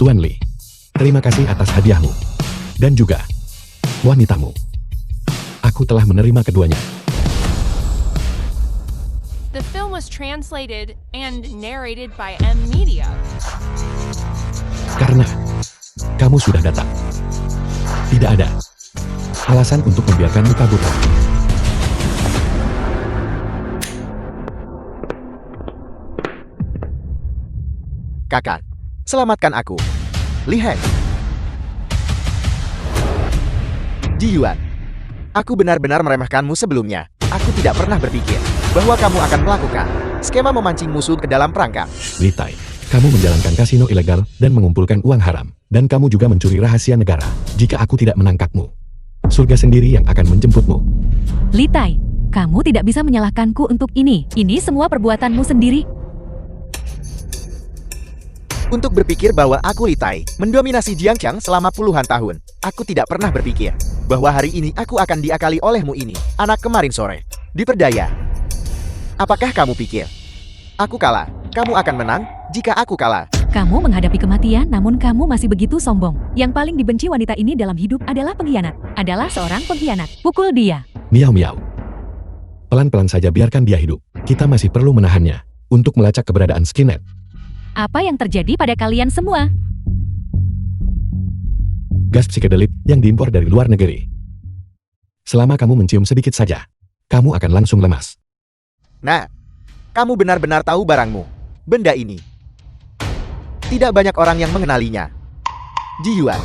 Tuan Li, terima kasih atas hadiahmu. Dan juga wanitamu. Aku telah menerima keduanya. The film was translated and narrated by M Media. Karena kamu sudah datang. Tidak ada alasan untuk membiarkanmu kabur lagi. Kakak, selamatkan aku. Lihat. Ji Yuan, aku benar-benar meremehkanmu sebelumnya. Aku tidak pernah berpikir bahwa kamu akan melakukan skema memancing musuh ke dalam perangkap. Litai, kamu menjalankan kasino ilegal dan mengumpulkan uang haram. Dan kamu juga mencuri rahasia negara. Jika aku tidak menangkapmu, surga sendiri yang akan menjemputmu. Litai, kamu tidak bisa menyalahkanku untuk ini. Ini semua perbuatanmu sendiri. Untuk berpikir bahwa aku Litai mendominasi Jiangchang selama puluhan tahun, aku tidak pernah berpikir bahwa hari ini aku akan diakali olehmu ini, anak kemarin sore. Diperdaya. Apakah kamu pikir aku kalah? Kamu akan menang jika aku kalah. Kamu menghadapi kematian namun kamu masih begitu sombong. Yang paling dibenci wanita ini dalam hidup adalah pengkhianat. Adalah seorang pengkhianat. Pukul dia. Miau miau. Pelan-pelan saja biarkan dia hidup. Kita masih perlu menahannya untuk melacak keberadaan Skynet. Apa yang terjadi pada kalian semua? Gas psikedelik yang diimpor dari luar negeri. Selama kamu mencium sedikit saja, kamu akan langsung lemas. Nah, kamu benar-benar tahu barangmu. Benda ini. Tidak banyak orang yang mengenalinya. Ji Yuan.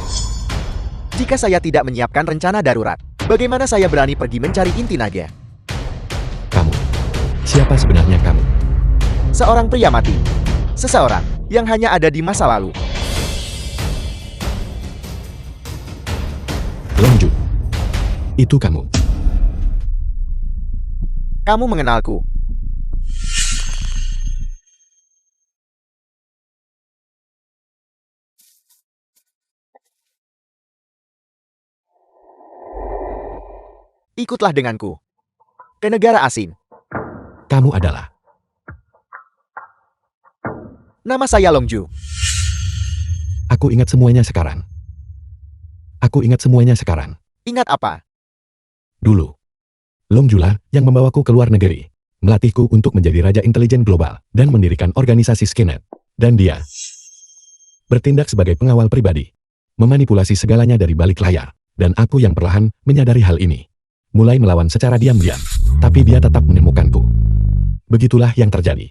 Jika saya tidak menyiapkan rencana darurat, bagaimana saya berani pergi mencari inti naga? Kamu. Siapa sebenarnya kamu? Seorang pria mati. Seseorang yang hanya ada di masa lalu. Longju. Itu kamu. Kamu mengenalku. Ikutlah denganku ke negara asing. Kamu adalah. Nama saya Longju. Aku ingat semuanya sekarang. Aku ingat semuanya sekarang. Ingat apa? Dulu. Longjula yang membawaku ke luar negeri. Melatihku untuk menjadi raja intelijen global dan mendirikan organisasi Skynet. Dan dia bertindak sebagai pengawal pribadi. Memanipulasi segalanya dari balik layar. Dan aku yang perlahan menyadari hal ini. Mulai melawan secara diam-diam. Tapi dia tetap menemukanku. Begitulah yang terjadi.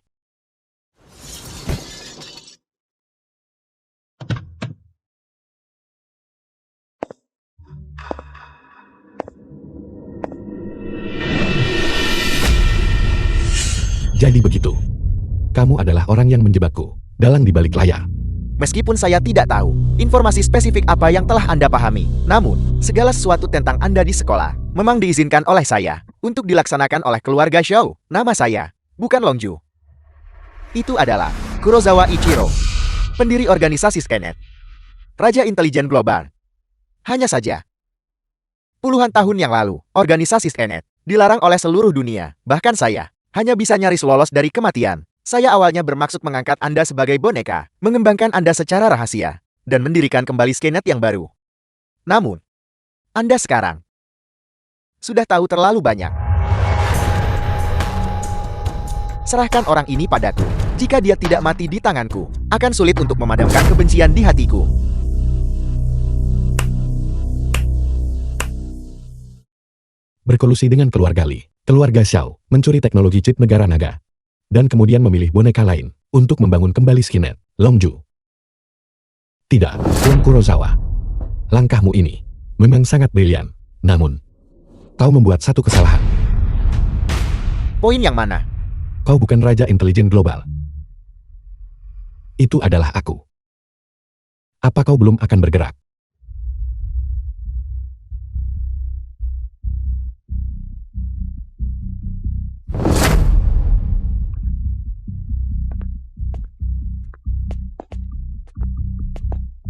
Jadi begitu. Kamu adalah orang yang menjebakku, dalang di balik layar. Meskipun saya tidak tahu informasi spesifik apa yang telah Anda pahami, namun segala sesuatu tentang Anda di sekolah memang diizinkan oleh saya untuk dilaksanakan oleh keluarga Shou. Nama saya bukan Longju. Itu adalah Kurosawa Ichiro, pendiri organisasi Skynet, Raja Intelijen Global. Hanya saja, puluhan tahun yang lalu, organisasi Skynet dilarang oleh seluruh dunia. Bahkan saya hanya bisa nyaris lolos dari kematian. Saya awalnya bermaksud mengangkat Anda sebagai boneka, mengembangkan Anda secara rahasia, dan mendirikan kembali Skynet yang baru. Namun, Anda sekarang sudah tahu terlalu banyak. Serahkan orang ini padaku. Jika dia tidak mati di tanganku, akan sulit untuk memadamkan kebencian di hatiku. Berkolusi dengan keluarga Li, keluarga Xiao mencuri teknologi chip negara naga, dan kemudian memilih boneka lain untuk membangun kembali Skynet, Longju. Tidak, Tuan Kurosawa. Langkahmu ini memang sangat brilian. Namun, kau membuat satu kesalahan. Poin yang mana? Kau bukan Raja Intelijen Global. Itu adalah aku. Apa kau belum akan bergerak?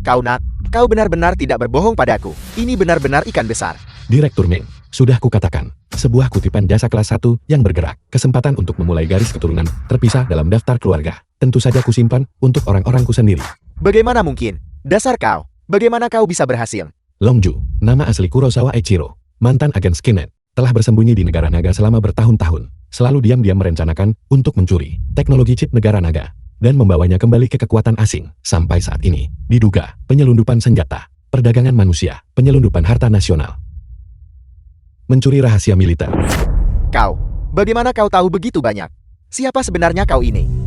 Kau Nat, kau benar-benar tidak berbohong padaku. Ini benar-benar ikan besar. Direktur Ming, sudah kukatakan, sebuah kutipan jasa kelas 1 yang bergerak, kesempatan untuk memulai garis keturunan, terpisah dalam daftar keluarga. Tentu saja kusimpan untuk orang-orangku sendiri. Bagaimana mungkin? Dasar kau, bagaimana kau bisa berhasil? Longju, nama asli Kurosawa Ichiro, mantan agen Skynet, telah bersembunyi di negara naga selama bertahun-tahun. Selalu diam-diam merencanakan untuk mencuri teknologi chip negara naga dan membawanya kembali ke kekuatan asing. Sampai saat ini, diduga penyelundupan senjata, perdagangan manusia, penyelundupan harta nasional, mencuri rahasia militer. Kau, bagaimana kau tahu begitu banyak? Siapa sebenarnya kau ini?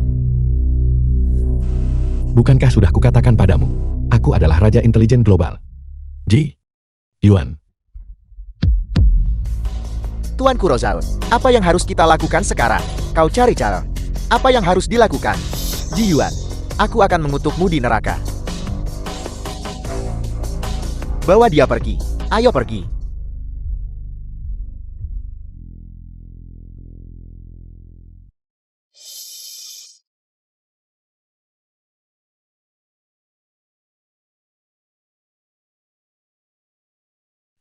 Bukankah sudah kukatakan padamu, aku adalah Raja Intelijen Global. Ji Yuan. Tuan Kurosawa, apa yang harus kita lakukan sekarang? Kau cari cara. Apa yang harus dilakukan? Ji Yuan, aku akan mengutukmu di neraka. Bawa dia pergi. Ayo pergi.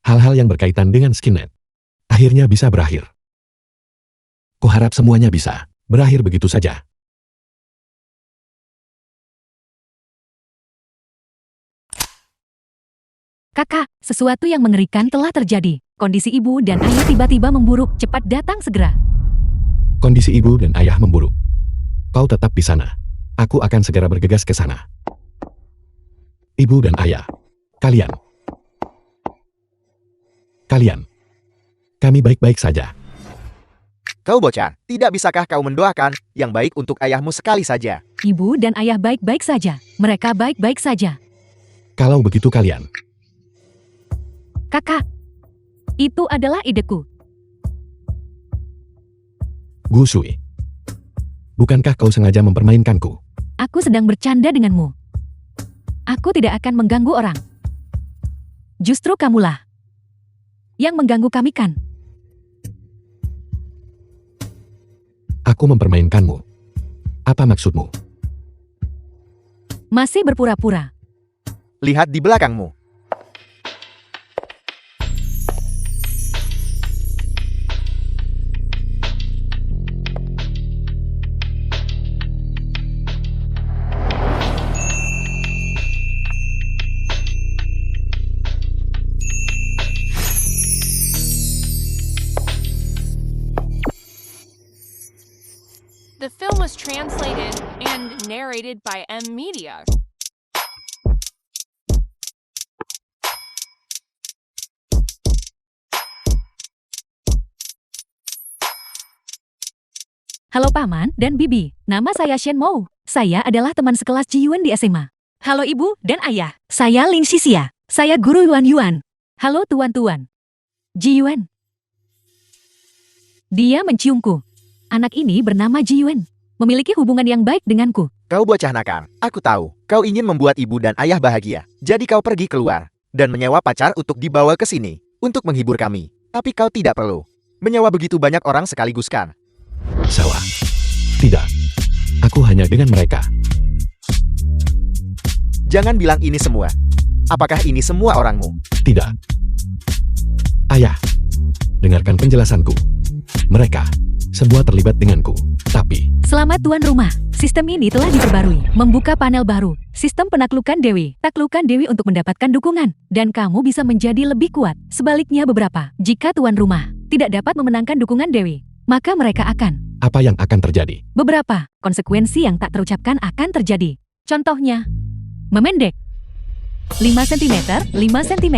Hal-hal yang berkaitan dengan Skynet akhirnya bisa berakhir. Kuharap semuanya bisa berakhir begitu saja. Kakak, sesuatu yang mengerikan telah terjadi. Kondisi ibu dan ayah tiba-tiba memburuk. Cepat datang segera. Kondisi ibu dan ayah memburuk. Kau tetap di sana. Aku akan segera bergegas ke sana. Ibu dan ayah, kalian, kami baik-baik saja. Kau bocah, tidak bisakah kau mendoakan yang baik untuk ayahmu sekali saja? Ibu dan ayah baik-baik saja. Mereka baik-baik saja. Kalau begitu kalian, Kakak, itu adalah ideku. Gusui, bukankah kau sengaja mempermainkanku? Aku sedang bercanda denganmu. Aku tidak akan mengganggu orang. Justru kamulah yang mengganggu kami kan? Aku mempermainkanmu. Apa maksudmu? Masih berpura-pura. Lihat di belakangmu. The film was translated and narrated by M Media. Halo Paman dan Bibi, nama saya Shen Mou. Saya adalah teman sekelas Ji Yuan di SMA. Halo Ibu dan Ayah, saya Lin Xixia. Saya guru Yuan Yuan. Halo tuan-tuan. Ji Yuan. Dia menciumku. Anak ini bernama Ji Yuan. Memiliki hubungan yang baik denganku. Kau bocah nakal. Aku tahu, kau ingin membuat ibu dan ayah bahagia. Jadi kau pergi keluar dan menyewa pacar untuk dibawa ke sini untuk menghibur kami. Tapi kau tidak perlu menyewa begitu banyak orang sekaligus kan? Salah. Tidak. Aku hanya dengan mereka. Jangan bilang ini semua. Apakah ini semua orangmu? Tidak. Ayah, dengarkan penjelasanku. Mereka semua terlibat denganku. Tapi, Selamat tuan rumah. Sistem ini telah diperbarui. Membuka panel baru. Sistem penaklukan Dewi. Taklukkan Dewi untuk mendapatkan dukungan. Dan kamu bisa menjadi lebih kuat. Sebaliknya beberapa. Jika tuan rumah tidak dapat memenangkan dukungan Dewi, maka mereka akan. apa yang akan terjadi? Beberapa konsekuensi yang tak terucapkan akan terjadi. Contohnya, memendek. 5 cm, 5 cm.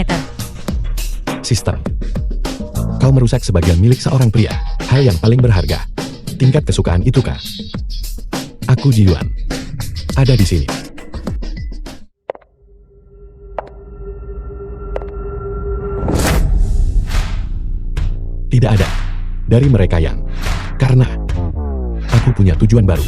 Sistem. Kau merusak sebagian milik seorang pria. Hal yang paling berharga. Tingkat kesukaan itu kah? Aku Ji-yuan. Ada di sini. Tidak ada. Dari mereka yang... Karena... Aku punya tujuan baru.